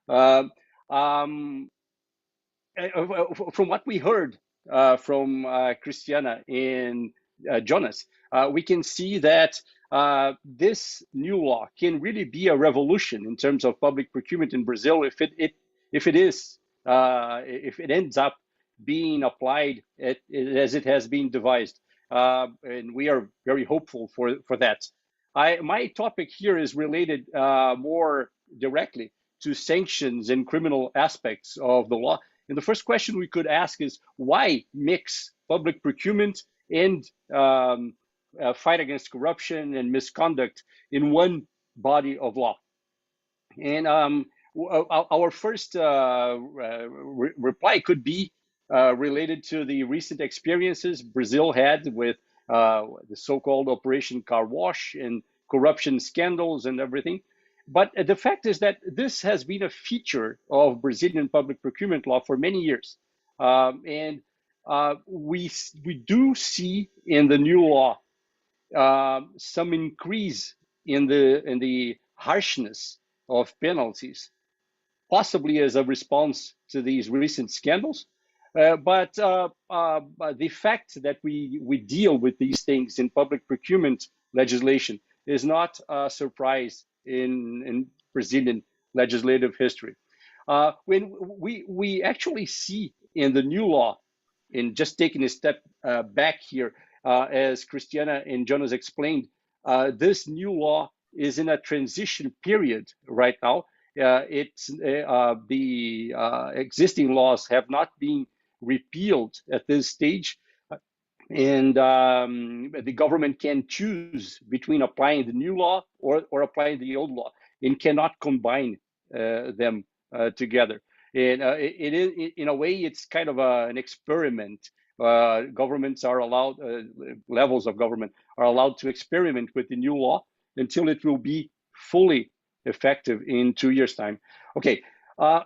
From what we heard from Cristiana and Jonas, we can see that this new law can really be a revolution in terms of public procurement in Brazil if it ends up being applied as it has been devised, and we are very hopeful for that. My topic here is related more directly to sanctions and criminal aspects of the law. And the first question we could ask is, why mix public procurement and fight against corruption and misconduct in one body of law? And our first reply could be related to the recent experiences Brazil had with the so-called Operation Car Wash and corruption scandals and everything. But the fact is that this has been a feature of Brazilian public procurement law for many years. And we do see in the new law some increase in the harshness of penalties, possibly as a response to these recent scandals. But the fact that we deal with these things in public procurement legislation is not a surprise in Brazilian legislative history. When we actually see in the new law, in just taking a step back here, as Cristiana and Jonas explained, this new law is in a transition period right now. The existing laws have not been repealed at this stage, and the government can choose between applying the new law or applying the old law, and cannot combine them together. And it is, in a way, it's kind of an experiment. Governments are allowed, levels of government are allowed to experiment with the new law until it will be fully effective in 2 years' time. Okay.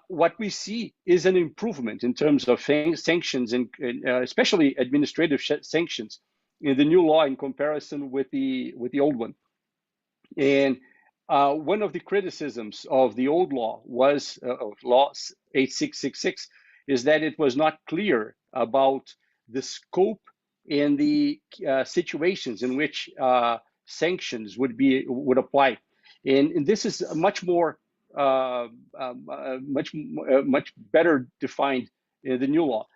What we see is an improvement in terms of sanctions, and especially administrative sanctions in the new law in comparison with the old one. And one of the criticisms of the old law was of law 8666 is that it was not clear about the scope and the situations in which sanctions would apply, and this is much more. Much better defined in the new law.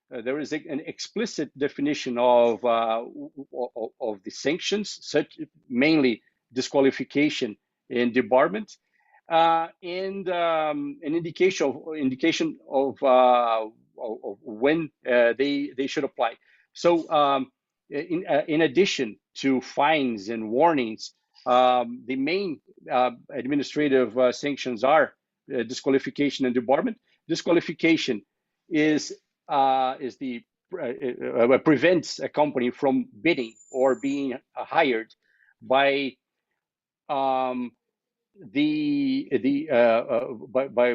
There is an explicit definition of the sanctions, such mainly disqualification and debarment, and an indication of when they should apply. So, in addition to fines and warnings, the main administrative sanctions are disqualification and debarment. Disqualification prevents a company from bidding or being hired by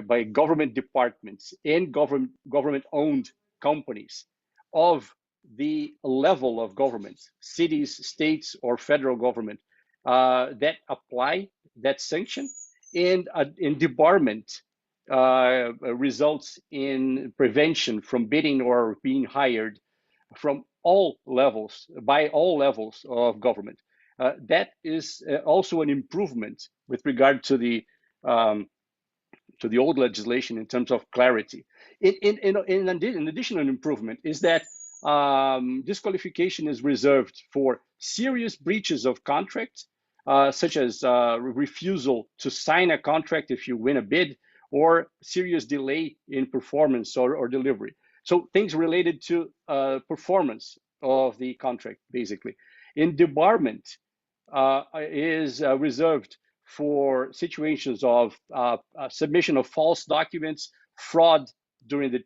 by government departments and government-owned companies of the level of government, cities, states, or federal government, that apply that sanction, and debarment results in prevention from bidding or being hired from by all levels of government. That is also an improvement with regard to the old legislation in terms of clarity. In addition, an improvement is that disqualification is reserved for serious breaches of contract, such as refusal to sign a contract if you win a bid, or serious delay in performance or delivery. So things related to performance of the contract, basically. In debarment is reserved for situations of submission of false documents, fraud during the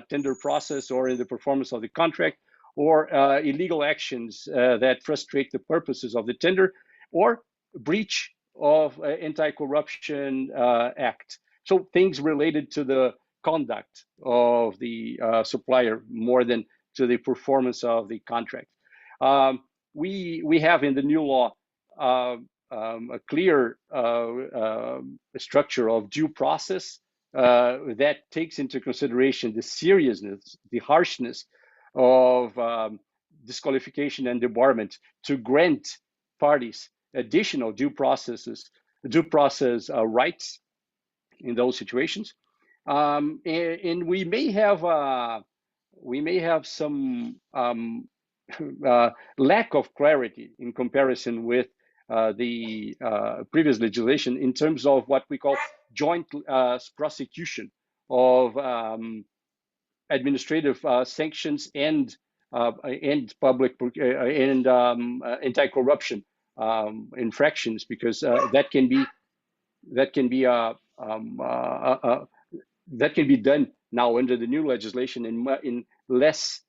tender process or in the performance of the contract, or illegal actions that frustrate the purposes of the tender, or breach of anti-corruption act. So things related to the conduct of the supplier more than to the performance of the contract. We have in the new law a clear structure of due process that takes into consideration the seriousness, the harshness of disqualification and debarment to grant parties additional due process rights in those situations. And we may have some lack of clarity in comparison with the previous legislation in terms of what we call joint prosecution of administrative sanctions and public and anti-corruption infractions, because that can be done now under the new legislation in less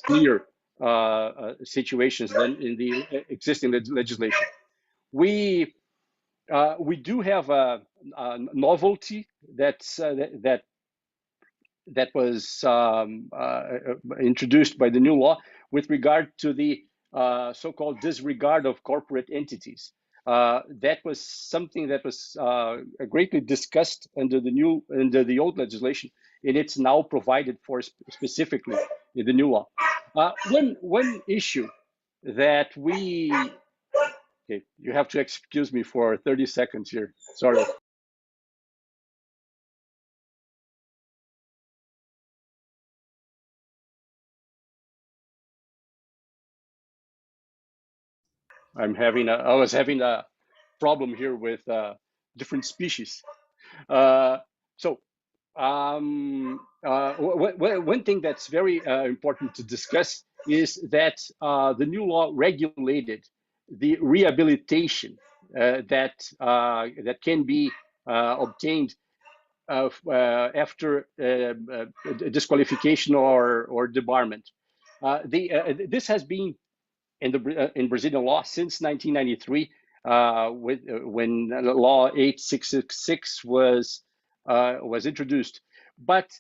clear situations than in the existing legislation. We do have a novelty that was introduced by the new law with regard to the so-called disregard of corporate entities. That was something that was greatly discussed under the old legislation, and it's now provided for specifically in the new law. One issue that okay, you have to excuse me for 30 seconds here. Sorry. I was having a problem here with different species. So one thing that's very important to discuss is that the new law regulated the rehabilitation that can be obtained after disqualification or debarment. This has been in Brazilian law since 1993, when law 8666 was introduced. But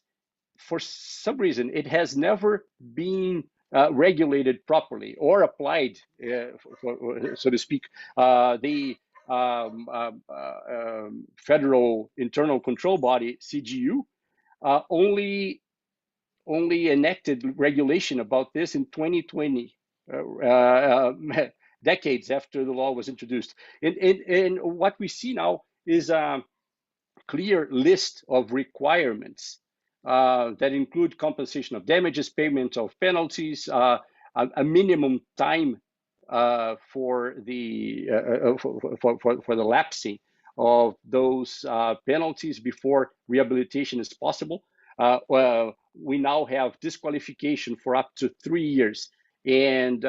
for some reason, it has never been regulated properly or applied, so to speak. The Federal Internal Control Body, CGU, only enacted regulation about this in 2020, decades after the law was introduced. And what we see now is a clear list of requirements that include compensation of damages, payment of penalties, a minimum time for the lapsing of those penalties before rehabilitation is possible. Well, we now have disqualification for up to 3 years and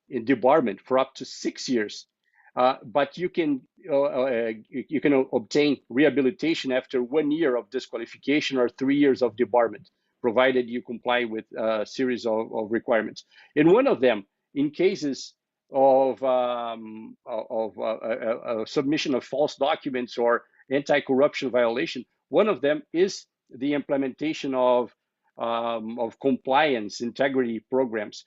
in debarment for up to 6 years. But you can obtain rehabilitation after 1 year of disqualification or 3 years of debarment, provided you comply with a series of requirements. And one of them, in cases of submission of false documents or anti-corruption violation, one of them is the implementation of compliance integrity programs.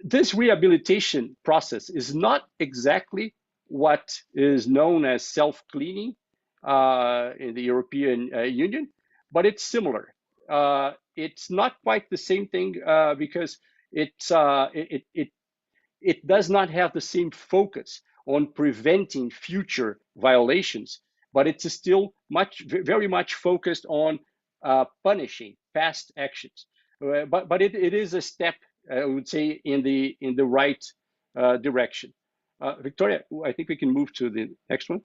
This rehabilitation process is not exactly what is known as self-cleaning in the European Union, but it's similar. it's not quite the same thing because it does not have the same focus on preventing future violations, but it's still very much focused on punishing past actions. But it is a step, I would say, in the right direction. Victoria, I think we can move to the next one.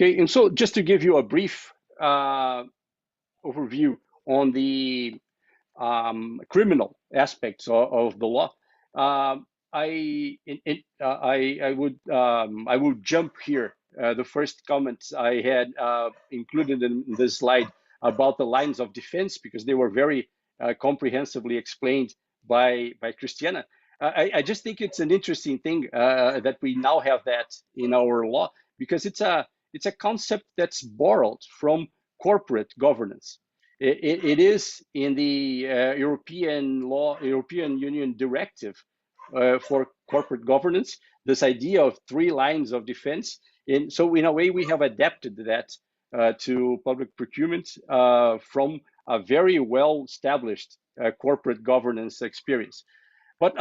Okay, and so just to give you a brief overview on the criminal aspects of the law, I would jump here. The first comments I had included in this slide about the lines of defense, because they were very comprehensively explained by Christiana. I just think it's an interesting thing that we now have that in our law, because it's a concept that's borrowed from corporate governance. It is in the European Union directive for corporate governance, this idea of 3 lines of defense. And so in a way, we have adapted that to public procurement from a very well-established corporate governance experience. But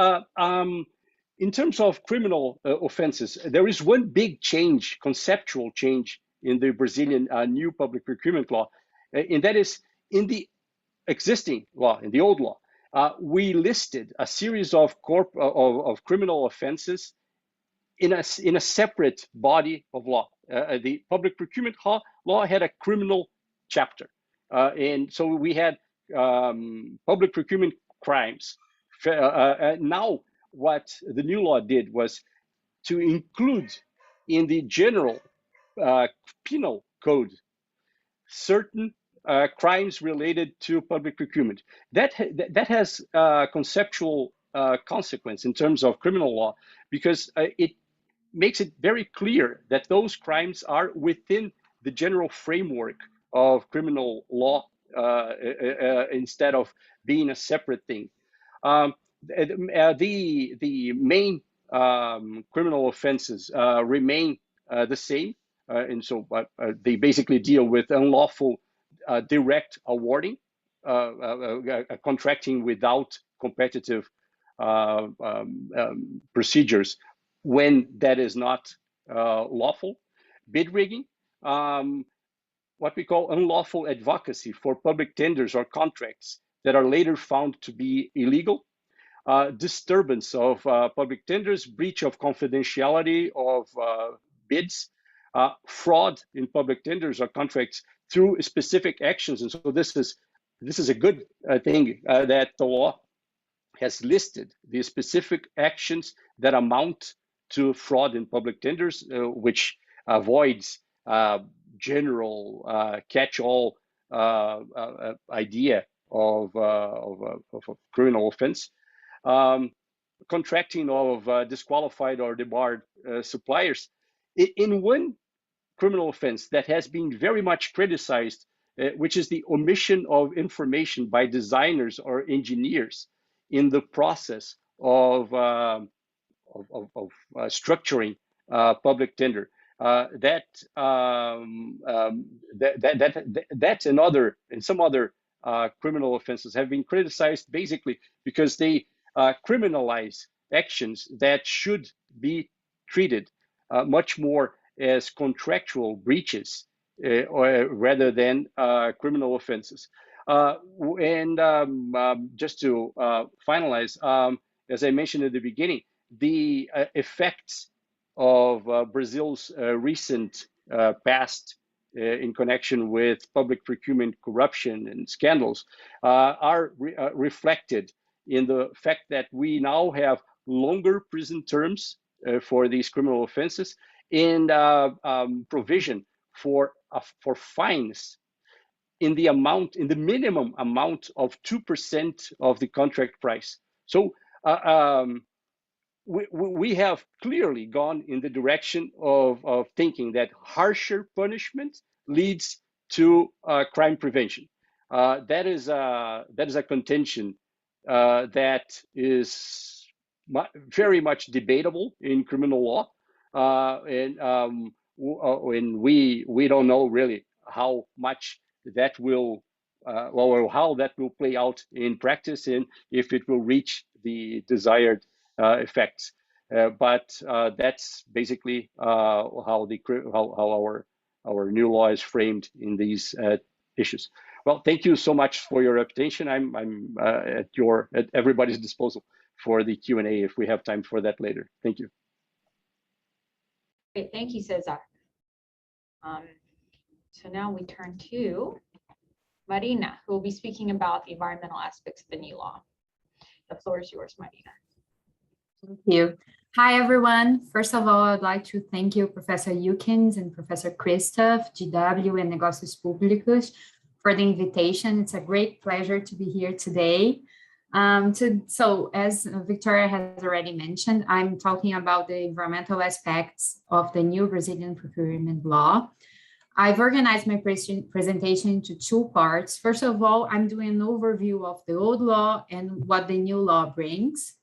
in terms of criminal offenses, there is one big change, conceptual change in the Brazilian new public procurement law, and that is in the existing law, in the old law, we listed a series of criminal offenses in a separate body of law. The public procurement law had a criminal chapter, and so we had public procurement crimes. Now, what the new law did was to include in the general penal code certain crimes related to public procurement. That has conceptual consequence in terms of criminal law, because it makes it very clear that those crimes are within the general framework of criminal law instead of being a separate thing. The main criminal offenses remain the same. And so they basically deal with unlawful direct awarding, contracting without competitive procedures when that is not lawful, bid rigging, what we call unlawful advocacy for public tenders or contracts that are later found to be illegal, disturbance of public tenders, breach of confidentiality of bids, fraud in public tenders or contracts through specific actions. And so this is a good thing that the law has listed the specific actions that amount to fraud in public tenders, which avoids general catch-all idea of a criminal offense. Contracting of disqualified or debarred suppliers. In one criminal offense that has been very much criticized, which is the omission of information by designers or engineers in the process of structuring public tender. That and some other criminal offenses have been criticized basically because they criminalize actions that should be treated much more as contractual breaches rather than criminal offenses. Just to finalize, as I mentioned at the beginning, the effects of Brazil's recent past in connection with public procurement corruption and scandals are reflected in the fact that we now have longer prison terms for these criminal offenses and provision for fines in the minimum amount of 2% of the contract price. So we have clearly gone in the direction of thinking that harsher punishment leads to crime prevention. That is a contention that is very much debatable in criminal law. and we don't know really how much that will or how that will play out in practice, and if it will reach the desired effects. But that's basically how our new law is framed in these issues. Well, thank you so much for your attention. I'm at everybody's disposal for the Q&A if we have time for that later. Thank you. Great, thank you, Cesar. So now we turn to Marina, who will be speaking about the environmental aspects of the new law. The floor is yours, Marina. Thank you. Hi, everyone. First of all, I'd like to thank you, Professor Yukins and Professor Christoff, GW and Negócios Públicos, for the invitation. It's a great pleasure to be here today. So as Victoria has already mentioned, I'm talking about the environmental aspects of the new Brazilian procurement law. I've organized my presentation into two parts. First of all, I'm doing an overview of the old law and what the new law brings.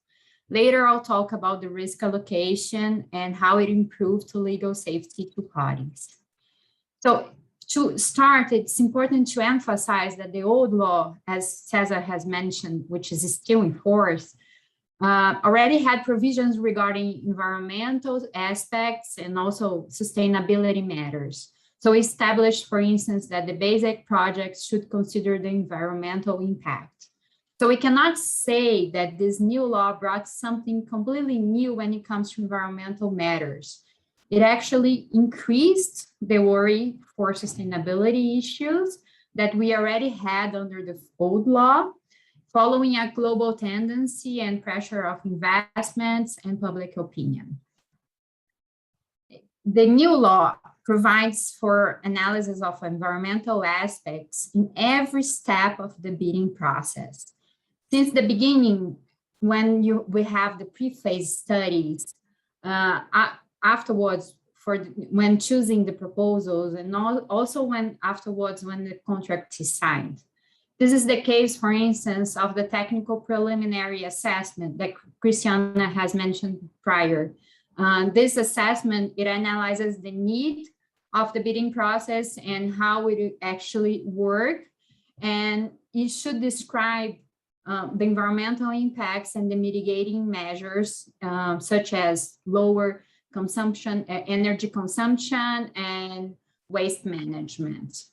Later, I'll talk about the risk allocation and how it improved legal safety to parties. So to start, it's important to emphasize that the old law, as Cesar has mentioned, which is still in force, already had provisions regarding environmental aspects and also sustainability matters. So established, for instance, that the basic projects should consider the environmental impact. So we cannot say that this new law brought something completely new when it comes to environmental matters. It actually increased the worry for sustainability issues that we already had under the old law, following a global tendency and pressure of investments and public opinion. The new law provides for analysis of environmental aspects in every step of the bidding process. Since the beginning, when we have the pre-phase studies, afterwards, when choosing the proposals, and also afterwards when the contract is signed. This is the case, for instance, of the technical preliminary assessment that Cristiana has mentioned prior. This assessment, it analyzes the need of the bidding process and how it actually works, and it should describe the environmental impacts and the mitigating measures, such as lower consumption, energy consumption, and waste management.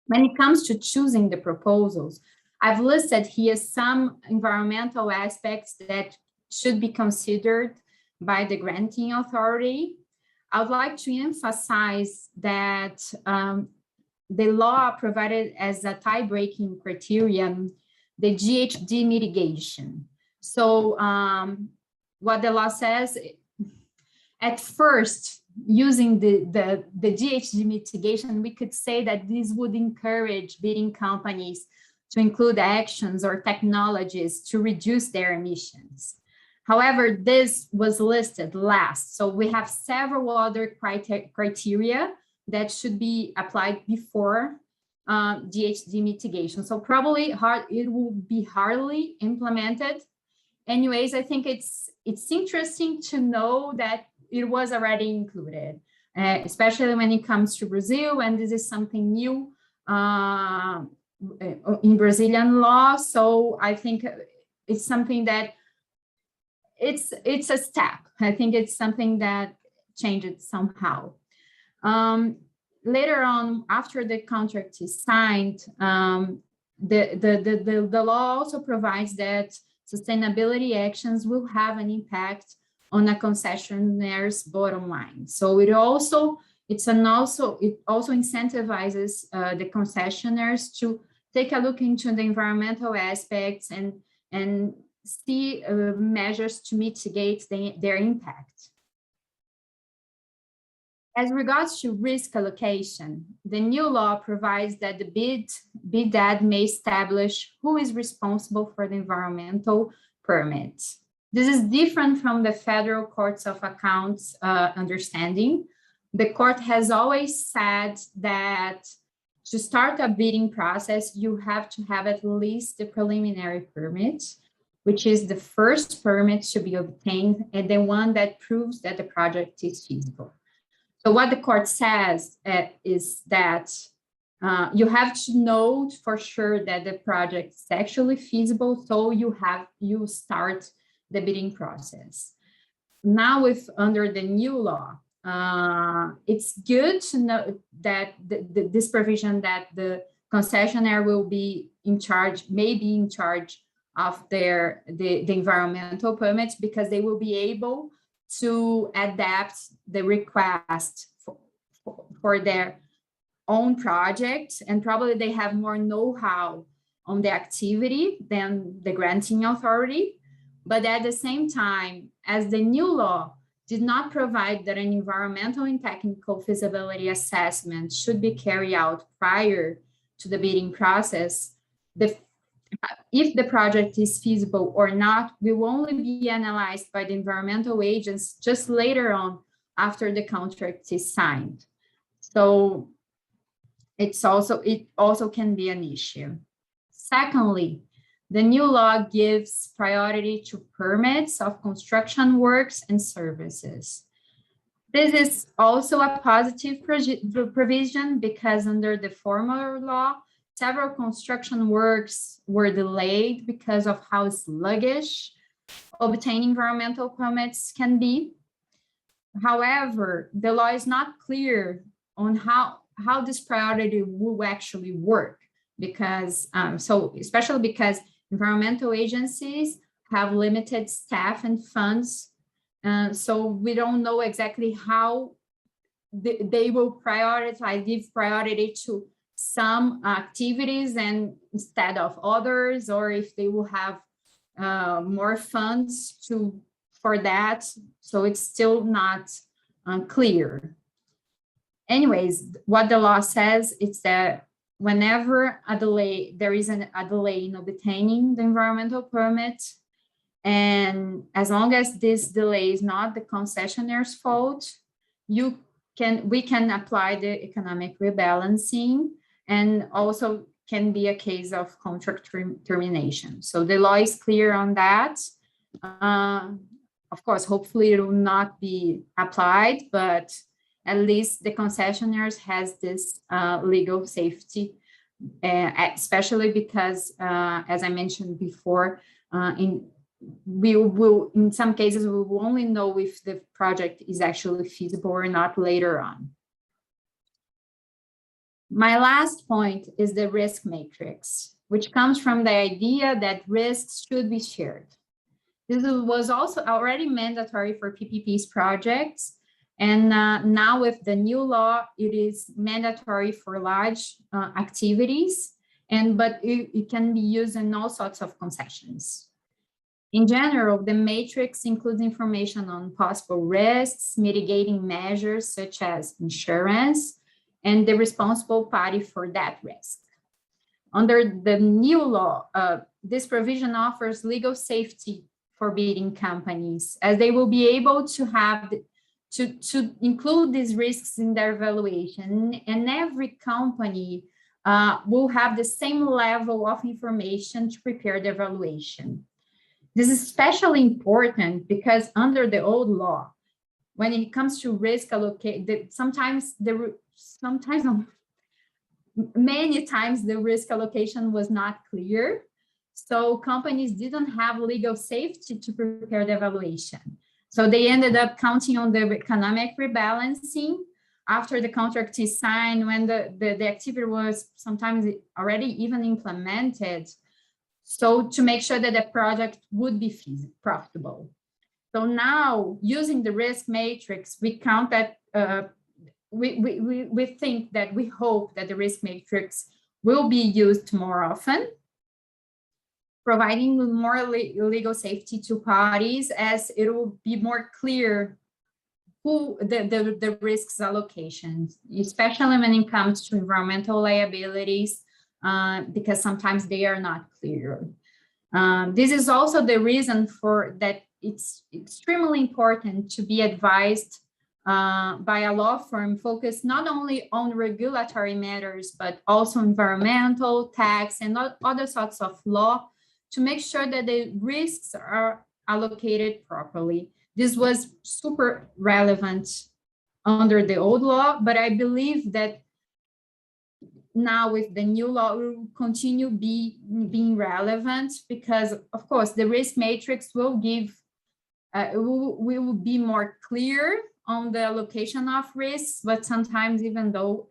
When it comes to choosing the proposals, I've listed here some environmental aspects that should be considered by the granting authority. I would like to emphasize that the law provided as a tie-breaking criterion the GHG mitigation. So what the law says, at first, using the GHG mitigation, we could say that this would encourage bidding companies to include actions or technologies to reduce their emissions. However, this was listed last. So we have several other criteria that should be applied before GHG mitigation. So probably it will be hardly implemented. Anyways, I think it's interesting to know that it was already included, especially when it comes to Brazil, and this is something new in Brazilian law. So I think it's something that it's a step. I think it's something that changed somehow. Later on, after the contract is signed, the law also provides that sustainability actions will have an impact on a concessionaire's bottom line. So it also incentivizes the concessionaires to take a look into the environmental aspects and see measures to mitigate their impact. As regards to risk allocation, the new law provides that the bid may establish who is responsible for the environmental permit. This is different from the Federal Courts of Accounts understanding. The court has always said that to start a bidding process, you have to have at least the preliminary permit, which is the first permit to be obtained and the one that proves that the project is feasible. So what the court says is that you have to know for sure that the project is actually feasible, so you start the bidding process. Now, under the new law, it's good to know that this provision that the concessionaire will be in charge, may be in charge of the environmental permits, because they will be able to adapt the request for their own project, and probably they have more know-how on the activity than the granting authority. But at the same time, as the new law did not provide that an environmental and technical feasibility assessment should be carried out prior to the bidding process, if the project is feasible or not will only be analyzed by the environmental agents just later on after the contract is signed. So it also can be an issue. Secondly, the new law gives priority to permits of construction works and services. This is also a positive provision, because under the former law, several construction works were delayed because of how sluggish obtaining environmental permits can be. However, the law is not clear on how this priority will actually work, because especially because environmental agencies have limited staff and funds, so we don't know exactly how they will give priority to some activities and instead of others, or if they will have more funds for that. So it's still not clear. Anyways, what the law says is that whenever there is a delay in obtaining the environmental permit, and as long as this delay is not the concessionaire's fault, we can apply the economic rebalancing, and also can be a case of contract termination. So the law is clear on that. Of course, hopefully it will not be applied, but at least the concessionaires has this legal safety, especially because, as I mentioned before, in some cases, we will only know if the project is actually feasible or not later on. My last point is the risk matrix, which comes from the idea that risks should be shared. This was also already mandatory for PPP's projects, and now with the new law, it is mandatory for large activities, but it can be used in all sorts of concessions. In general, the matrix includes information on possible risks, mitigating measures such as insurance, and the responsible party for that risk. Under the new law, this provision offers legal safety for bidding companies, as they will be able to have to include these risks in their evaluation, and every company will have the same level of information to prepare the evaluation. This is especially important because under the old law, when it comes to risk allocation, many times the risk allocation was not clear. So companies didn't have legal safety to prepare the evaluation. So they ended up counting on the economic rebalancing after the contract is signed, when the activity was sometimes already even implemented, so to make sure that the project would be profitable. So now, using the risk matrix, we count that, we think that, we hope that the risk matrix will be used more often, providing more legal safety to parties, as it will be more clear who the risks allocations, especially when it comes to environmental liabilities, because sometimes they are not clear. This is also the reason for that it's extremely important to be advised by a law firm focused not only on regulatory matters, but also environmental, tax, and other sorts of law, to make sure that the risks are allocated properly. This was super relevant under the old law, but I believe that now with the new law, it will continue being relevant because, of course, the risk matrix will give, will be more clear on the allocation of risks, but sometimes even though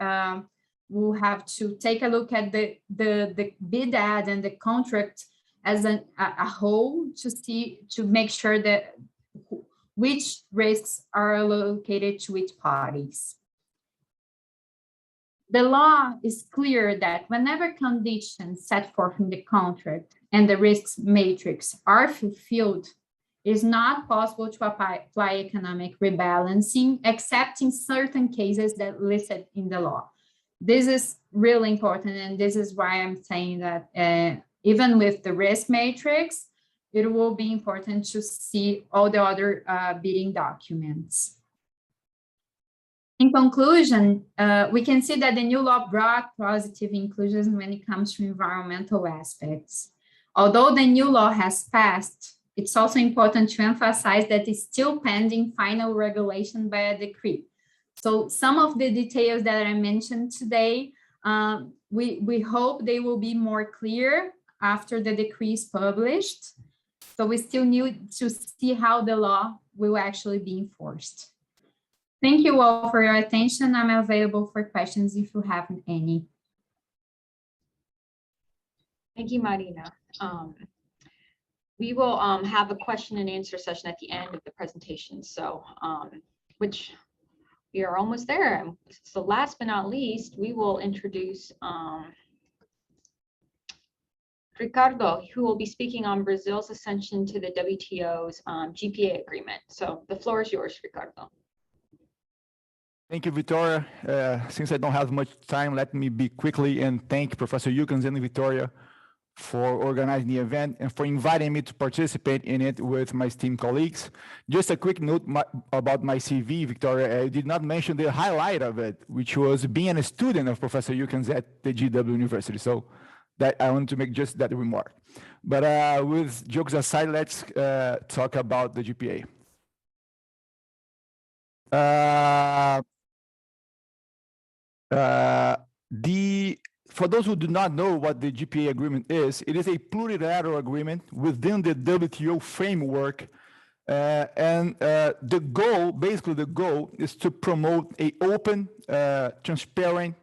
we'll have to take a look at the bid ad and the contract as a whole to make sure that which risks are allocated to which parties. The law is clear that whenever conditions set forth in the contract and the risks matrix are fulfilled, it is not possible to apply economic rebalancing, except in certain cases that listed in the law. This is really important, and this is why I'm saying that even with the risk matrix, it will be important to see all the other bidding documents. In conclusion, we can see that the new law brought positive inclusions when it comes to environmental aspects. Although the new law has passed, it's also important to emphasize that it's still pending final regulation by a decree. So some of the details that I mentioned today, we hope they will be more clear after the decree is published. So we still need to see how the law will actually be enforced. Thank you all for your attention. I'm available for questions if you have any. Thank you, Marina. We will have a question and answer session at the end of the presentation. So, which we are almost there. So last but not least, we will introduce Ricardo, who will be speaking on Brazil's accession to the WTO's GPA agreement. So the floor is yours, Ricardo. Thank you, Victoria. Since I don't have much time, let me be quickly and thank Professor Yukins and Victoria for organizing the event and for inviting me to participate in it with my esteemed colleagues. Just a quick note about my CV, Victoria. I did not mention the highlight of it, which was being a student of Professor Yukins at the GW University. So that I want to make just that remark. But with jokes aside, let's talk about the GPA. For those who do not know what the GPA agreement is, it is a plurilateral agreement within the WTO framework. The goal, basically the goal is to promote an open, transparent,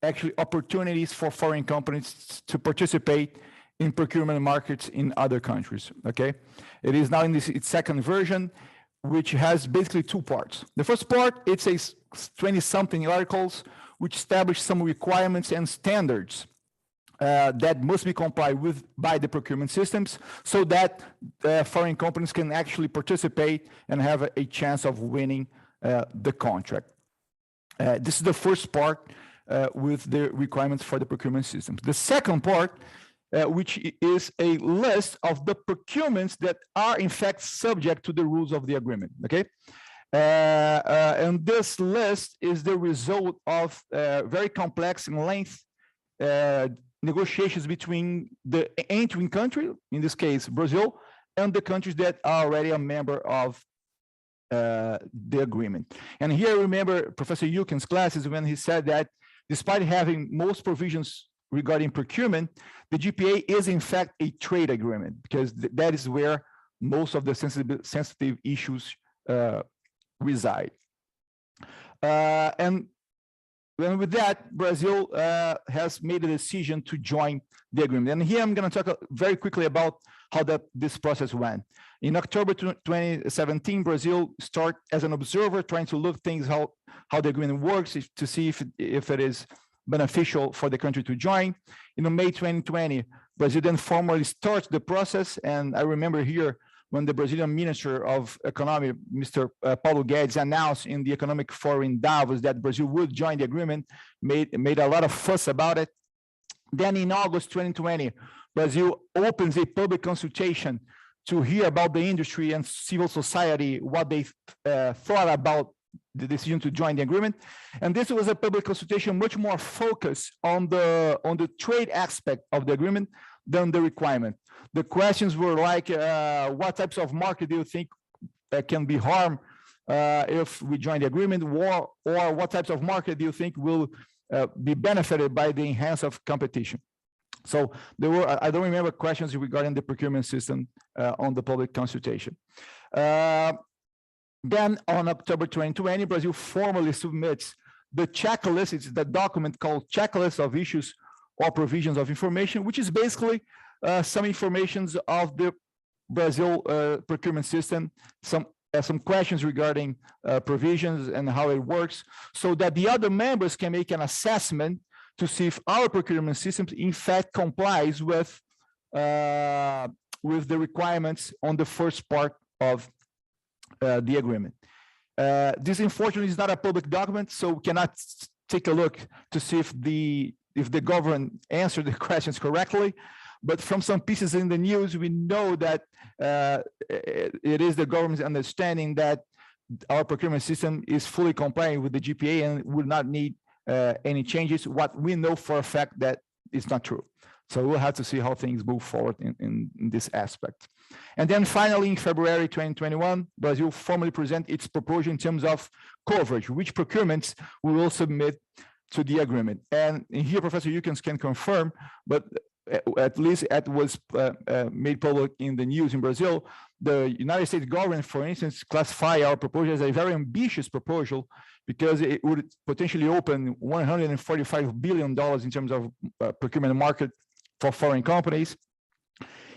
actually opportunities for foreign companies to participate in procurement markets in other countries, okay? It is now in its second version, which has basically two parts. The first part, it's a 20-something articles, which establish some requirements and standards that must be complied with by the procurement systems so that foreign companies can actually participate and have a chance of winning the contract. This is the first part with the requirements for the procurement systems. The second part, which is a list of the procurements that are in fact subject to the rules of the agreement, okay? And this list is the result of very complex and lengthy negotiations between the entering country, in this case, Brazil, and the countries that are already a member of the agreement. And here, remember Professor Yukins' classes when he said that despite having most provisions regarding procurement, the GPA is in fact a trade agreement because that is where most of the sensitive issues reside. And with that, Brazil has made a decision to join the agreement. And here I'm going to talk very quickly about how this process went. In October 2017, Brazil started as an observer, trying to look things how the agreement works to see if it is beneficial for the country to join. In May 2020, Brazil then formally starts the process. And I remember here when the Brazilian Minister of Economy, Mr. Paulo Guedes, announced in the Economic Forum in Davos that Brazil would join the agreement, made a lot of fuss about it. Then in August 2020, Brazil opens a public consultation to hear about the industry and civil society, what they thought about the decision to join the agreement. And this was a public consultation much more focused on the trade aspect of the agreement, than the requirement. The questions were like, what types of market do you think can be harmed if we join the agreement, or what types of market do you think will be benefited by the enhance of competition? So there were, I don't remember questions regarding the procurement system on the public consultation. Then on October 2020, Brazil formally submits the checklist. It's the document called Checklist of Issues or Provisions of Information, which is basically some informations of the Brazil procurement system, some questions regarding provisions and how it works, so that the other members can make an assessment to see if our procurement system in fact complies with the requirements on the first part of the agreement. This unfortunately is not a public document, so we cannot take a look to see if the government answered the questions correctly. But from some pieces in the news, we know that it is the government's understanding that our procurement system is fully compliant with the GPA and would not need any changes. What we know for a fact that it's not true. So we'll have to see how things move forward in this aspect. And then finally, in February 2021, Brazil formally present its proposal in terms of coverage, which procurements we will submit to the agreement. And here, Professor Yukins can confirm, but at least it was made public in the news in Brazil. The United States government, for instance, classify our proposal as a very ambitious proposal because it would potentially open $145 billion in terms of procurement market for foreign companies.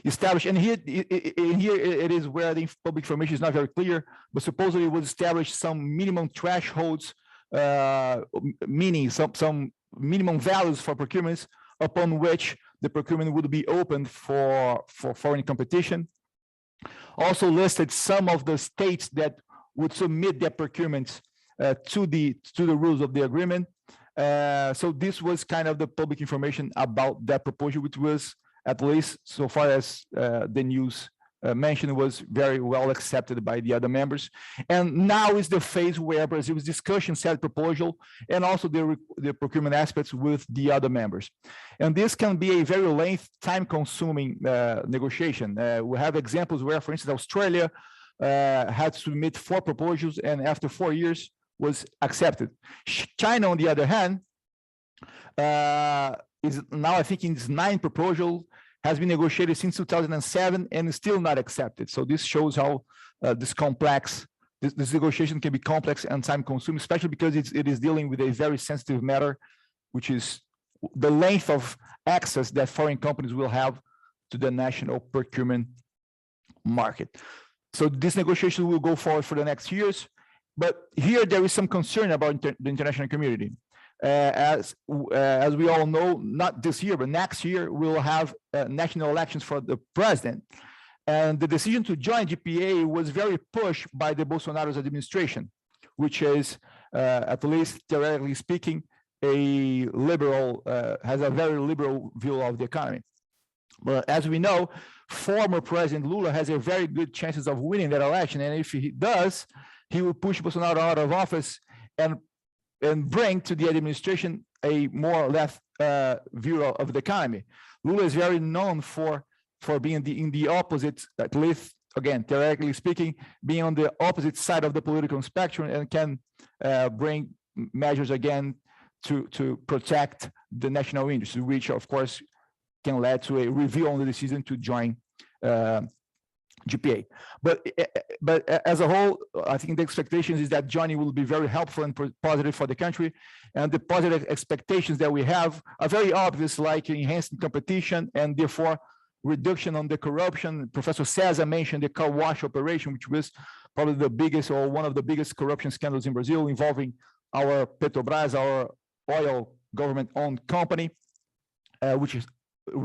Established, and here it is where the public information is not very clear, but supposedly it would establish some minimum thresholds, meaning some minimum values for procurements upon which the procurement would be open for foreign competition. Also listed some of the states that would submit their procurements to the rules of the agreement. So this was kind of the public information about that proposal, which was, at least so far as the news mentioned, was very well accepted by the other members. And now is the phase where Brazil's discussion said proposal and also the procurement aspects with the other members. And this can be a very lengthy, time-consuming negotiation. We have examples where, for instance, Australia had to submit 4 proposals and after 4 years was accepted. China, on the other hand, is now, I think, in its 9th proposal, has been negotiated since 2007 and is still not accepted. So this shows how this negotiation can be complex and time consuming, especially because it is dealing with a very sensitive matter, which is the length of access that foreign companies will have to the national procurement market. So this negotiation will go forward for the next years. But here there is some concern about the international community. As we all know, not this year, but next year, we'll have national elections for the president. And the decision to join GPA was very pushed by the Bolsonaro's administration, which is, at least theoretically speaking, a liberal, has a very liberal view of the economy. But as we know, former President Lula has a very good chances of winning that election. And if he does, he will push Bolsonaro out of office and bring to the administration a more or less view of the economy. Lula is very known for being in the opposite, at least, again, theoretically speaking, being on the opposite side of the political spectrum and can bring measures again to protect the national industry, which of course can lead to a review on the decision to join GPA. But as a whole, I think the expectations is that Johnny will be very helpful and positive for the country. And the positive expectations that we have are very obvious, like enhancing competition and therefore reduction on the corruption. Professor Cesar mentioned the car wash operation, which was probably the biggest or one of the biggest corruption scandals in Brazil, involving our Petrobras, our oil government-owned company, which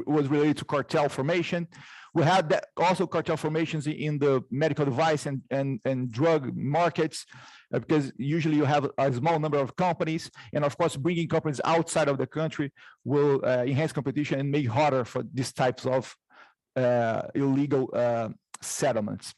was related to cartel formation. We had that also cartel formations in the medical device and drug markets, because usually you have a small number of companies, and of course bringing companies outside of the country will enhance competition and make harder for these types of illegal settlements.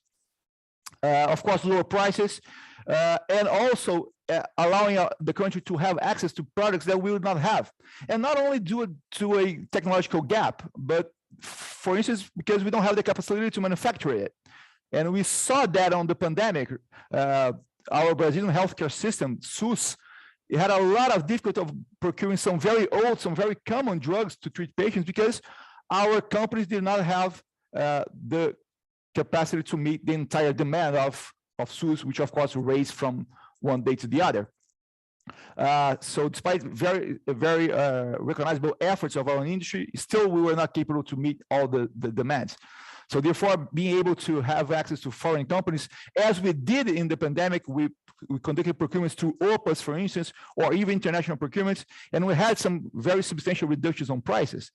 Of course, lower prices, and also allowing the country to have access to products that we would not have, and not only due to a technological gap, but for instance, because we don't have the capacity to manufacture it. And we saw that on the pandemic. Our Brazilian healthcare system, SUS, it had a lot of difficulty of procuring some very old, some very common drugs to treat patients because our companies did not have the capacity to meet the entire demand of SUS, which of course raised from one day to the other. So despite very recognizable efforts of our industry, still we were not capable to meet all the demands. So therefore, being able to have access to foreign companies, as we did in the pandemic, we conducted procurements through OPAs, for instance, or even international procurements, and we had some very substantial reductions on prices.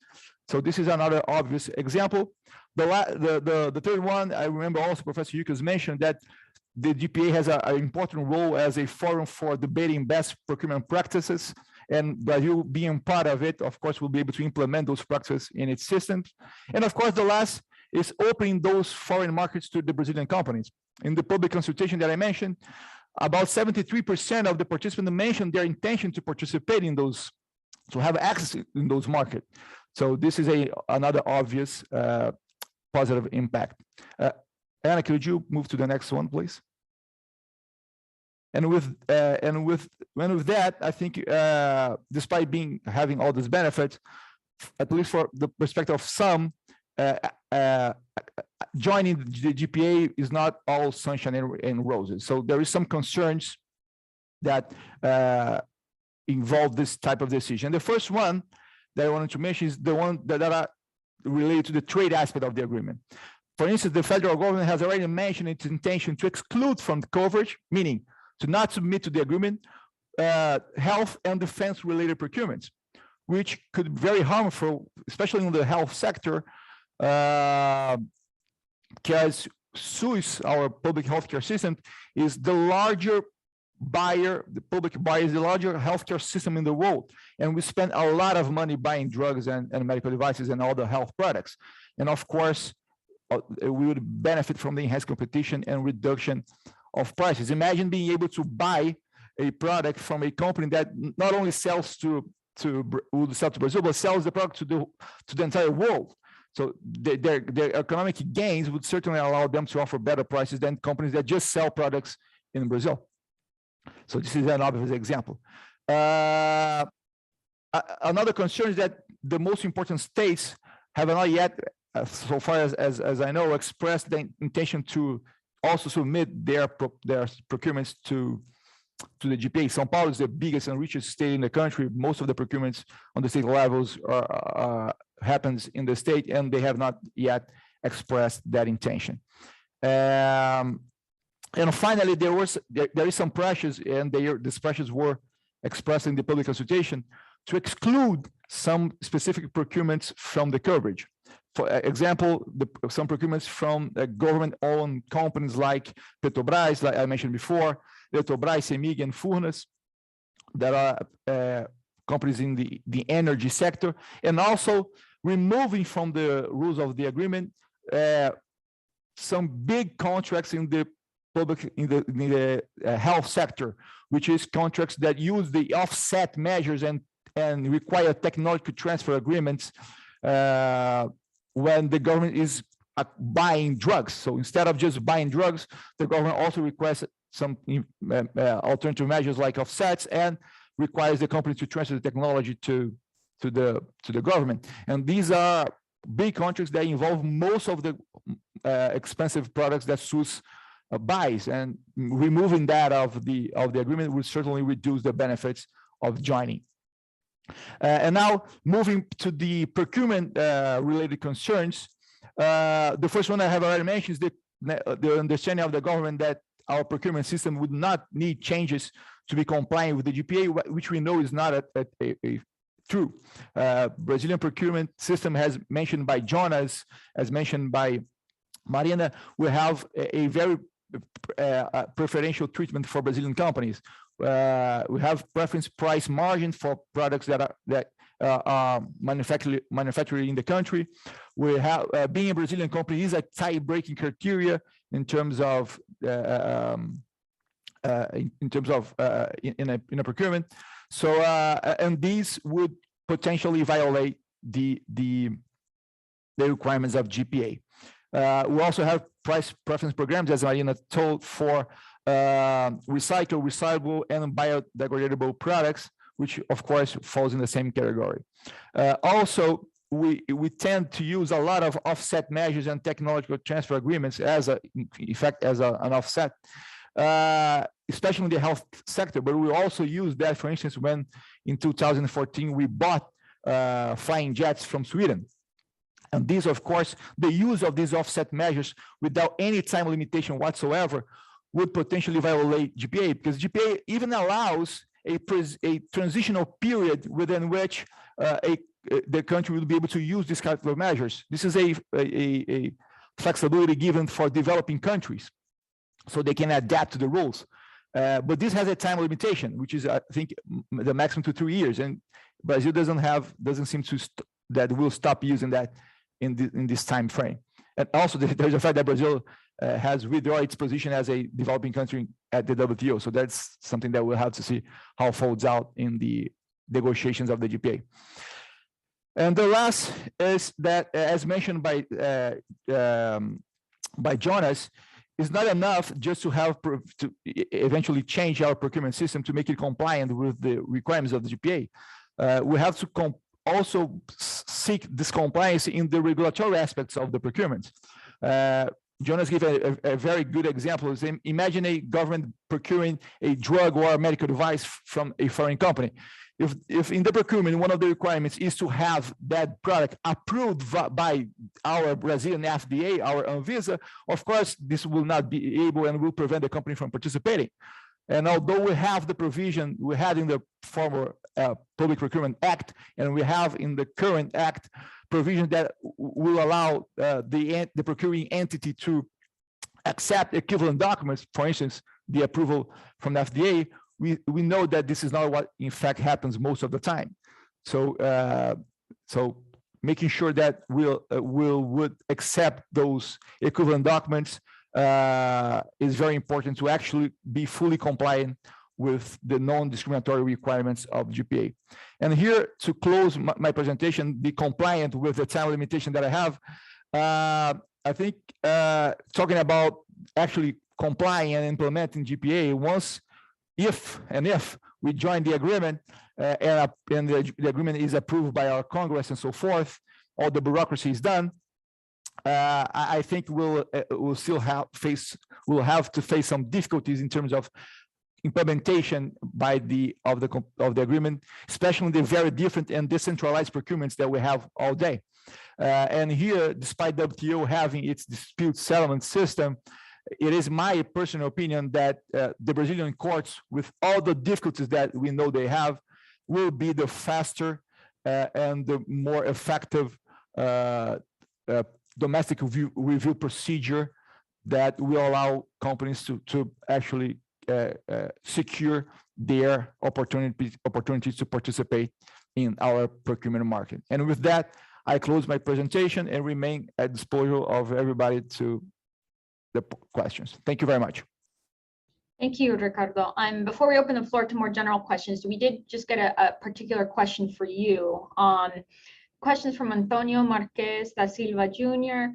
So this is another obvious example. The third one, I remember also Professor Yukins mentioned that the GPA has an important role as a forum for debating best procurement practices, and Brazil being part of it, of course, will be able to implement those practices in its systems. And of course, the last is opening those foreign markets to the Brazilian companies. In the public consultation that I mentioned, about 73% of the participants mentioned their intention to participate in those, to have access in those markets. So this is another obvious positive impact. Anna, could you move to the next one, please? And with that, I think despite having all these benefits, at least for the perspective of some, joining the GPA is not all sunshine and roses. So there is some concerns that involve this type of decision. The first one that I wanted to mention is the one that are related to the trade aspect of the agreement. For instance, the federal government has already mentioned its intention to exclude from the coverage, meaning to not submit to the agreement, health and defense related procurements, which could be very harmful, especially in the health sector, because SUS, our public healthcare system, is the larger buyer, the public buyer is the larger healthcare system in the world. And we spend a lot of money buying drugs and medical devices and all the health products. And of course, we would benefit from the enhanced competition and reduction of prices. Imagine being able to buy a product from a company that not only sells to Brazil, but sells the product to the entire world. So their economic gains would certainly allow them to offer better prices than companies that just sell products in Brazil. So this is an obvious example. Another concern is that the most important states have not yet, so far as I know, expressed the intention to also submit their procurements to the GPA. São Paulo is the biggest and richest state in the country. Most of the procurements on the state levels happens in the state, and they have not yet expressed that intention. And finally, there is some pressures, and these pressures were expressed in the public consultation to exclude some specific procurements from the coverage. For example, some procurements from government-owned companies like Petrobras, like I mentioned before, Petrobras, CEMIG, and Furnas, that are companies in the energy sector, and also removing from the rules of the agreement some big contracts in the public, in the health sector, which is contracts that use the offset measures and require technology transfer agreements when the government is buying drugs. So instead of just buying drugs, the government also requests some alternative measures like offsets and requires the company to transfer the technology to the government. And these are big contracts that involve most of the expensive products that SUS buys, and removing that of the agreement will certainly reduce the benefits of joining. And now moving to the procurement related concerns. The first one I have already mentioned is the understanding of the government that our procurement system would not need changes to be compliant with the GPA, which we know is not true. Brazilian procurement system, has mentioned by Jonas, as mentioned by Marina, we have a very preferential treatment for Brazilian companies. We have preference price margin for products that are manufactured in the country. We have being a Brazilian company is a tie-breaking criteria in terms of in a procurement. So and these would potentially violate the the requirements of GPA. We also have price preference programs, as Marina told, for recycled, recyclable, and biodegradable products, which of course falls in the same category. Also, we tend to use a lot of offset measures and technological transfer agreements as an offset, especially in the health sector. But we also use that, for instance, when in 2014 we bought flying jets from Sweden. And these, of course, the use of these offset measures without any time limitation whatsoever would potentially violate GPA, because GPA even allows a transitional period within which the country will be able to use these kinds of measures. This is a flexibility given for developing countries, so they can adapt to the rules. But this has a time limitation, which is, I think, the maximum to 3 years, and Brazil doesn't seem to that will stop using that in this time frame. And also, there's the fact that Brazil has withdrawn its position as a developing country at the WTO. So that's something that we'll have to see how it folds out in the negotiations of the GPA. And the last is that, as mentioned by Jonas, it's not enough just to have to eventually change our procurement system to make it compliant with the requirements of the GPA. We have to also seek this compliance in the regulatory aspects of the procurement. Jonas gave a very good example. Imagine a government procuring a drug or a medical device from a foreign company. If in the procurement, one of the requirements is to have that product approved by our Brazilian FDA, our Anvisa, of course, this will not be able and will prevent the company from participating. And although we have the provision we had in the former Public Procurement Act, and we have in the current act provision that will allow the procuring entity to accept equivalent documents, for instance, the approval from the FDA, we know that this is not what in fact happens most of the time. So making sure that would accept those equivalent documents is very important to actually be fully compliant with the non-discriminatory requirements of GPA. And here, to close my presentation, be compliant with the time limitation that I have, I think talking about actually complying and implementing GPA, if we join the agreement and the agreement is approved by our Congress and so forth, all the bureaucracy is done, I think we'll have to face some difficulties in terms of implementation of the agreement, especially the very different and decentralized procurements that we have all day. And here, despite WTO having its dispute settlement system, it is my personal opinion that the Brazilian courts, with all the difficulties that we know they have, will be the faster and the more effective domestic review procedure that will allow companies to actually secure their opportunities to participate in our procurement market. And with that, I close my presentation and remain at disposal of everybody to the questions. Thank you very much. Thank you, Ricardo. Before we open the floor to more general questions, we did just get a particular question for you. Questions from Antonio Marquez da Silva Jr.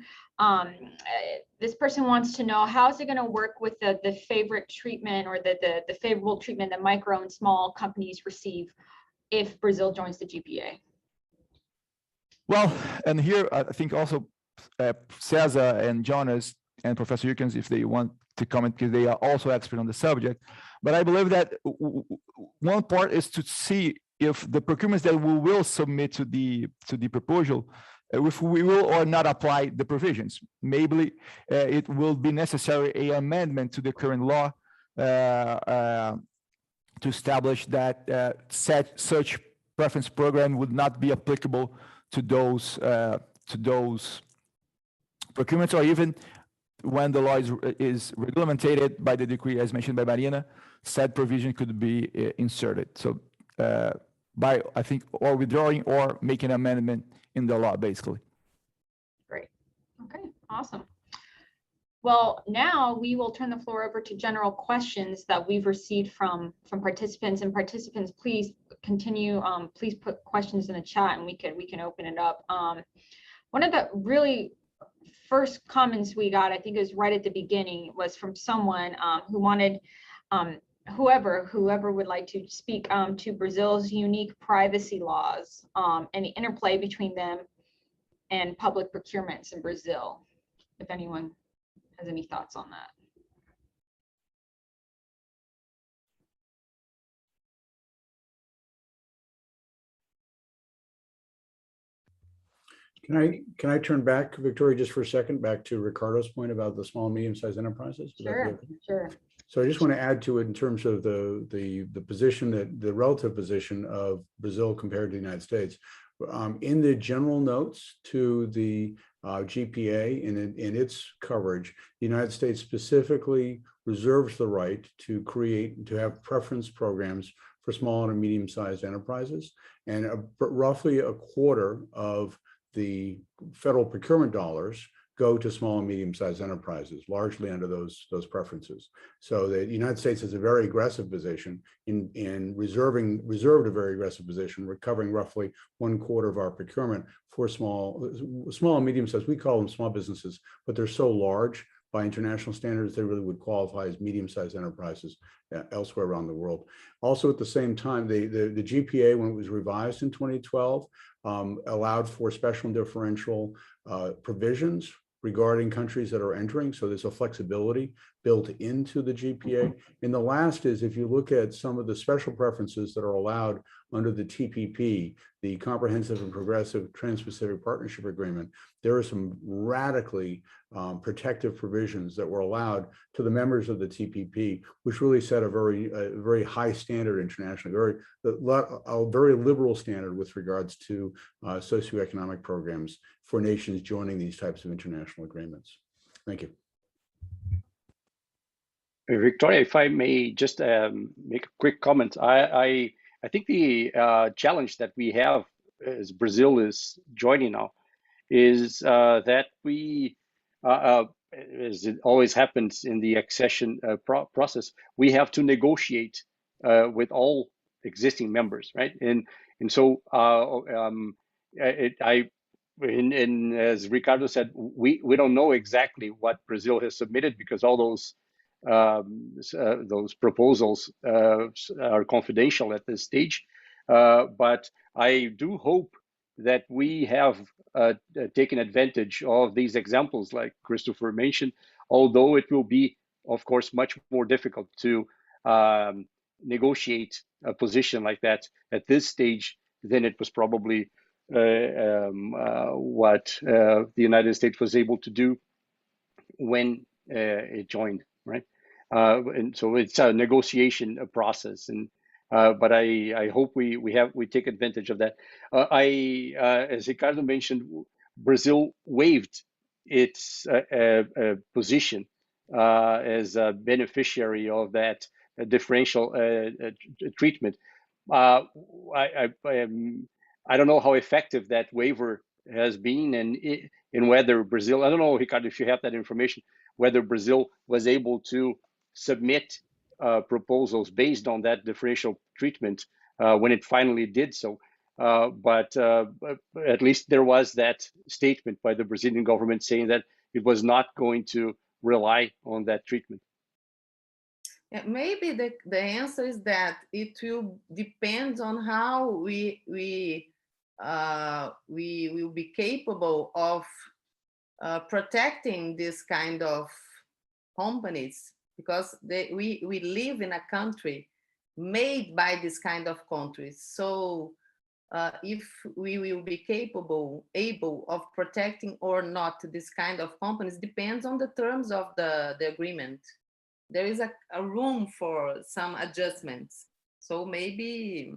This person wants to know, how is it going to work with the favorite treatment or the favorable treatment that micro and small companies receive if Brazil joins the GPA? Well, and here I think also Cesar and Jonas and Professor Yukins, if they want to comment, because they are also expert on the subject. But I believe that one part is to see if the procurements that we will submit to the proposal, if we will or not apply the provisions. Maybe it will be necessary an amendment to the current law to establish that such preference program would not be applicable to those procurements, or even when the law is regulated by the decree, as mentioned by Marina, said provision could be inserted. So by, I think, or withdrawing or making an amendment in the law, basically. Great. Okay, awesome. Well, now we will turn the floor over to general questions that we've received from participants. And participants, please continue. Please put questions in the chat, and we can open it up. One of the really first comments we got, I think it was right at the beginning, was from someone who wanted whoever would like to speak to Brazil's unique privacy laws and the interplay between them and public procurements in Brazil. If anyone has any thoughts on that. Can I turn back, Victoria, just for a second, back to Ricardo's point about the small and medium-sized enterprises? Would that be Sure, okay? sure. So I just want to add to it in terms of the position, that the relative position of Brazil compared to the United States. In the general notes to the GPA and in its coverage, the United States specifically reserves the right to have preference programs for small and medium-sized enterprises, and roughly a quarter of the federal procurement dollars go to small and medium-sized enterprises, largely under those preferences. So the United States has a very aggressive position in reserved a very aggressive position, recovering roughly 1/4 of our procurement for small and medium-sized. We call them small businesses, but they're so large by international standards, they really would qualify as medium-sized enterprises elsewhere around the world. Also, at the same time, the GPA, when it was revised in 2012, allowed for special and differential provisions regarding countries that are entering. So there's a flexibility built into the GPA. And the last is, if you look at some of the special preferences that are allowed under the TPP, the Comprehensive and Progressive Trans-Pacific Partnership Agreement, there are some radically protective provisions that were allowed to the members of the TPP, which really set a very high standard internationally, a very liberal standard with regards to socioeconomic programs for nations joining these types of international agreements. Thank you. Victoria, if I may just make a quick comment. I think the challenge that we have as Brazil is joining now is that we, as it always happens in the accession process, we have to negotiate with all existing members, right? And so as Ricardo said, we don't know exactly what Brazil has submitted, because all those proposals are confidential at this stage. But I do hope that we have taken advantage of these examples, like Christopher mentioned, although it will be, of course, much more difficult to negotiate a position like that at this stage than it was probably what the United States was able to do when it joined, right? And so it's a negotiation process, and but I hope we take advantage of that. As Ricardo mentioned, Brazil waived its position as a beneficiary of that differential treatment. I don't know how effective that waiver has been, and whether Brazil, I don't know, Ricardo, if you have that information, whether Brazil was able to submit proposals based on that differential treatment when it finally did so. But at least there was that statement by the Brazilian government saying that it was not going to rely on that treatment. Yeah, maybe the answer is that it will depend on how we will be capable of protecting this kind of companies, because we live in a country made by this kind of countries. So if we will be able of protecting or not this kind of companies depends on the terms of the agreement. There is a room for some adjustments. So maybe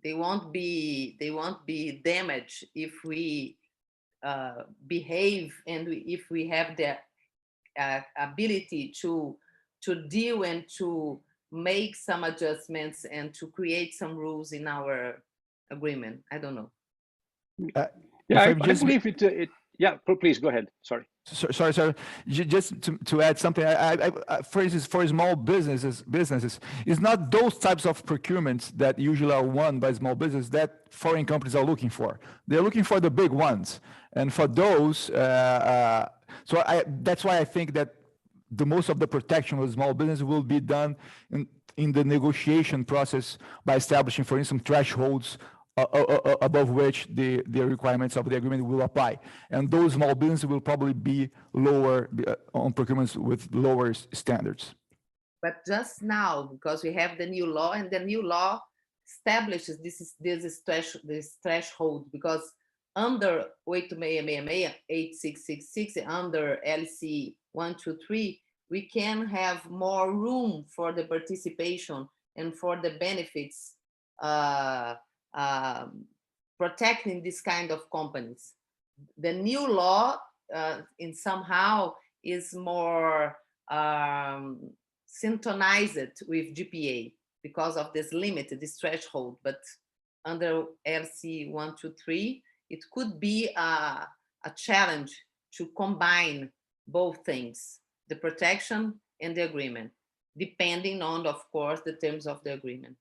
they won't be damaged if we behave, and if we have the ability to deal and to make some adjustments and to create some rules in our agreement. I don't know. Yeah, I believe it. Yeah, please go ahead. Sorry. Sorry. Just to add something, for instance, for small businesses, it's not those types of procurements that usually are won by small businesses that foreign companies are looking for. They're looking for the big ones, and for those, that's why I think that the most of the protection of small business will be done in the negotiation process by establishing, for instance, thresholds above which the requirements of the agreement will apply. And those small businesses will probably be lower on procurements with lower standards. But just now, because we have the new law, and the new law establishes this threshold, because under 8666, under LC 123, we can have more room for the participation and for the benefits protecting this kind of companies. The new law in somehow is more synchronized with GPA because of this limit, this threshold. But under LC 123, it could be a challenge to combine both things, the protection and the agreement, depending on, of course, the terms of the agreement.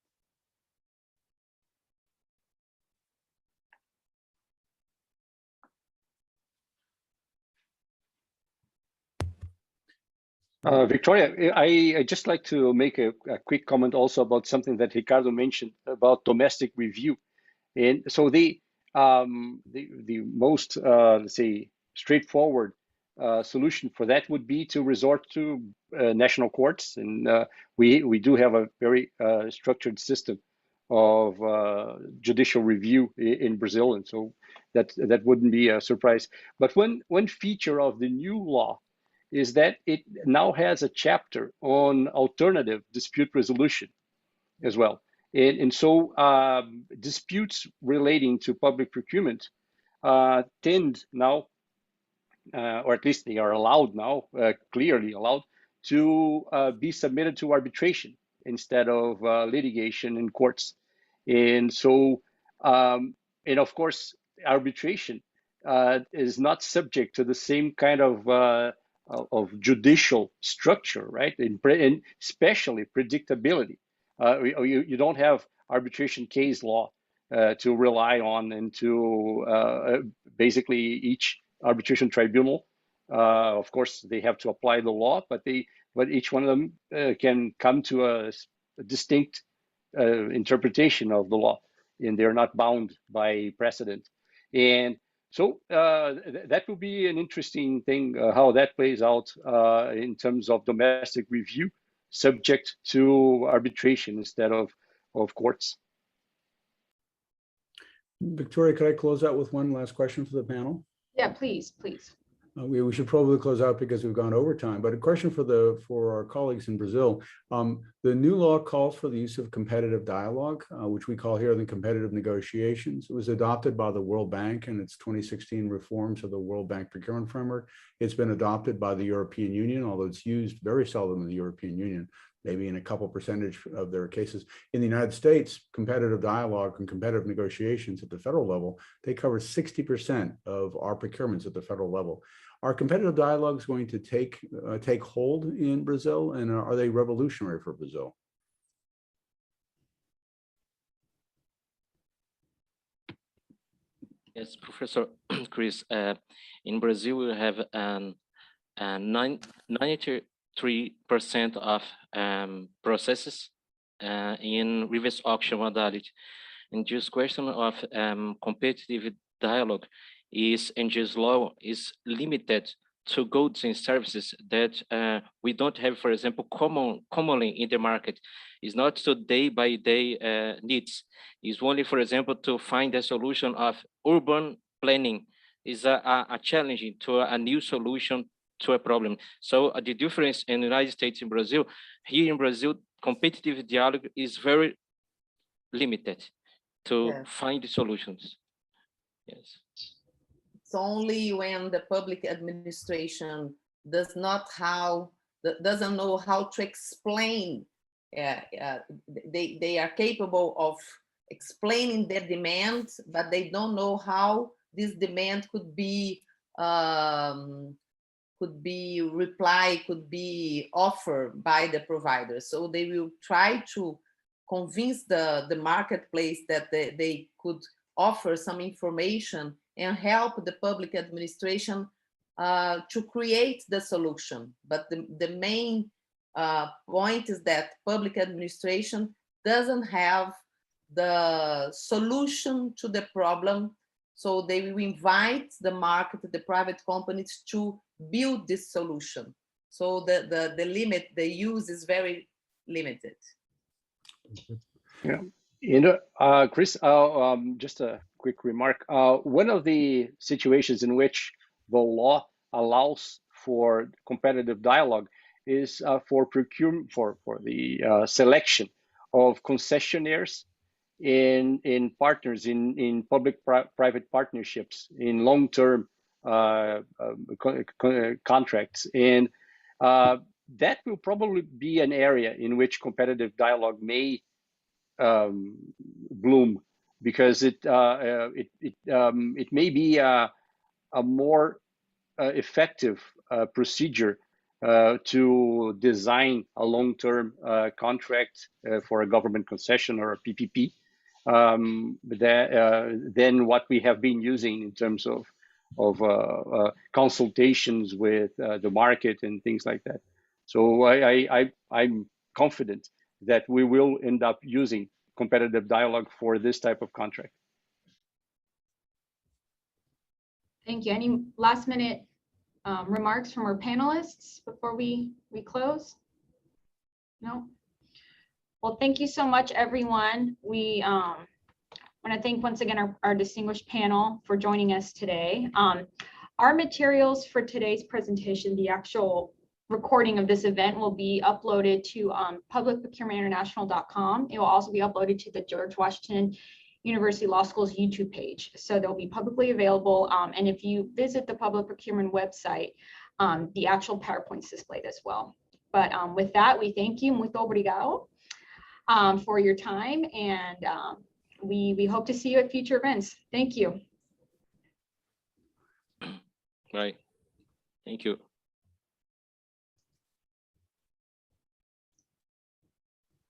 Victoria, I just like to make a quick comment also about something that Ricardo mentioned about domestic review. And so the most, let's say, straightforward solution for that would be to resort to national courts. And we do have a very structured system of judicial review in Brazil. And so that wouldn't be a surprise. But one feature of the new law is that it now has a chapter on alternative dispute resolution as well. And so disputes relating to public procurement tend now, or at least they are allowed now, clearly allowed, to be submitted to arbitration instead of litigation in courts. And so, and of course, arbitration is not subject to the same kind of judicial structure, right? And especially predictability. You don't have arbitration case law to rely on, and to basically each arbitration tribunal, of course, they have to apply the law, but each one of them can come to a distinct interpretation of the law, and they're not bound by precedent. And so that will be an interesting thing, how that plays out in terms of domestic review, subject to arbitration instead of courts. Victoria, could I close out with one last question for the panel? Yeah, please. We should probably close out because we've gone over time, but a question for our colleagues in Brazil. The new law calls for the use of competitive dialogue, which we call here the competitive negotiations. It was adopted by the World Bank in its 2016 reforms of the World Bank Procurement Framework. It's been adopted by the European Union, although it's used very seldom in the European Union, maybe in a couple percentage of their cases. In the United States, competitive dialogue and competitive negotiations at the federal level, they cover 60% of our procurements at the federal level. Are competitive dialogues going to take hold in Brazil, and are they revolutionary for Brazil? Yes, Professor Chris. In Brazil, we have 93% of processes in reverse auction modality. And this question of competitive dialogue in this law is limited to goods and services that we don't have, for example, commonly in the market. It's not to day-by-day needs. It's only, for example, to find a solution of urban planning is a challenge to a new solution to a problem. So the difference in the United States and Brazil, here in Brazil, competitive dialogue is very limited to find the solutions. Yes. It's only when the public administration doesn't know how to explain. They are capable of explaining their demands, but they don't know how this demand could be could be reply, could be offered by the provider. So they will try to convince the marketplace that they could offer some information and help the public administration to create the solution. But the main point is that public administration doesn't have the solution to the problem. So they will invite the market, the private companies to build this solution. So the limit they use is very limited. Yeah. Chris, just a quick remark. One of the situations in which the law allows for competitive dialogue is for procurement, for the selection of concessionaires in partners in public-private partnerships in long-term contracts, and that will probably be an area in which competitive dialogue may bloom, because it may be a more effective procedure to design a long-term contract for a government concession or a PPP than what we have been using in terms of consultations with the market and things like that. So I'm confident that we will end up using competitive dialogue for this type of contract. Thank you. Any last minute remarks from our panelists before we close? No? Well, thank you so much, everyone. We want to thank once again our distinguished panel for joining us today. Our materials for today's presentation, the actual recording of this event, will be uploaded to publicprocurementinternational.com. It will also be uploaded to the George Washington University Law School's YouTube page. So they'll be publicly available. And if you visit the public procurement website, the actual PowerPoint's displayed as well. But with that, we thank you, muito obrigado, for your time. And we hope to see you at future events. Thank you. Right. Thank you.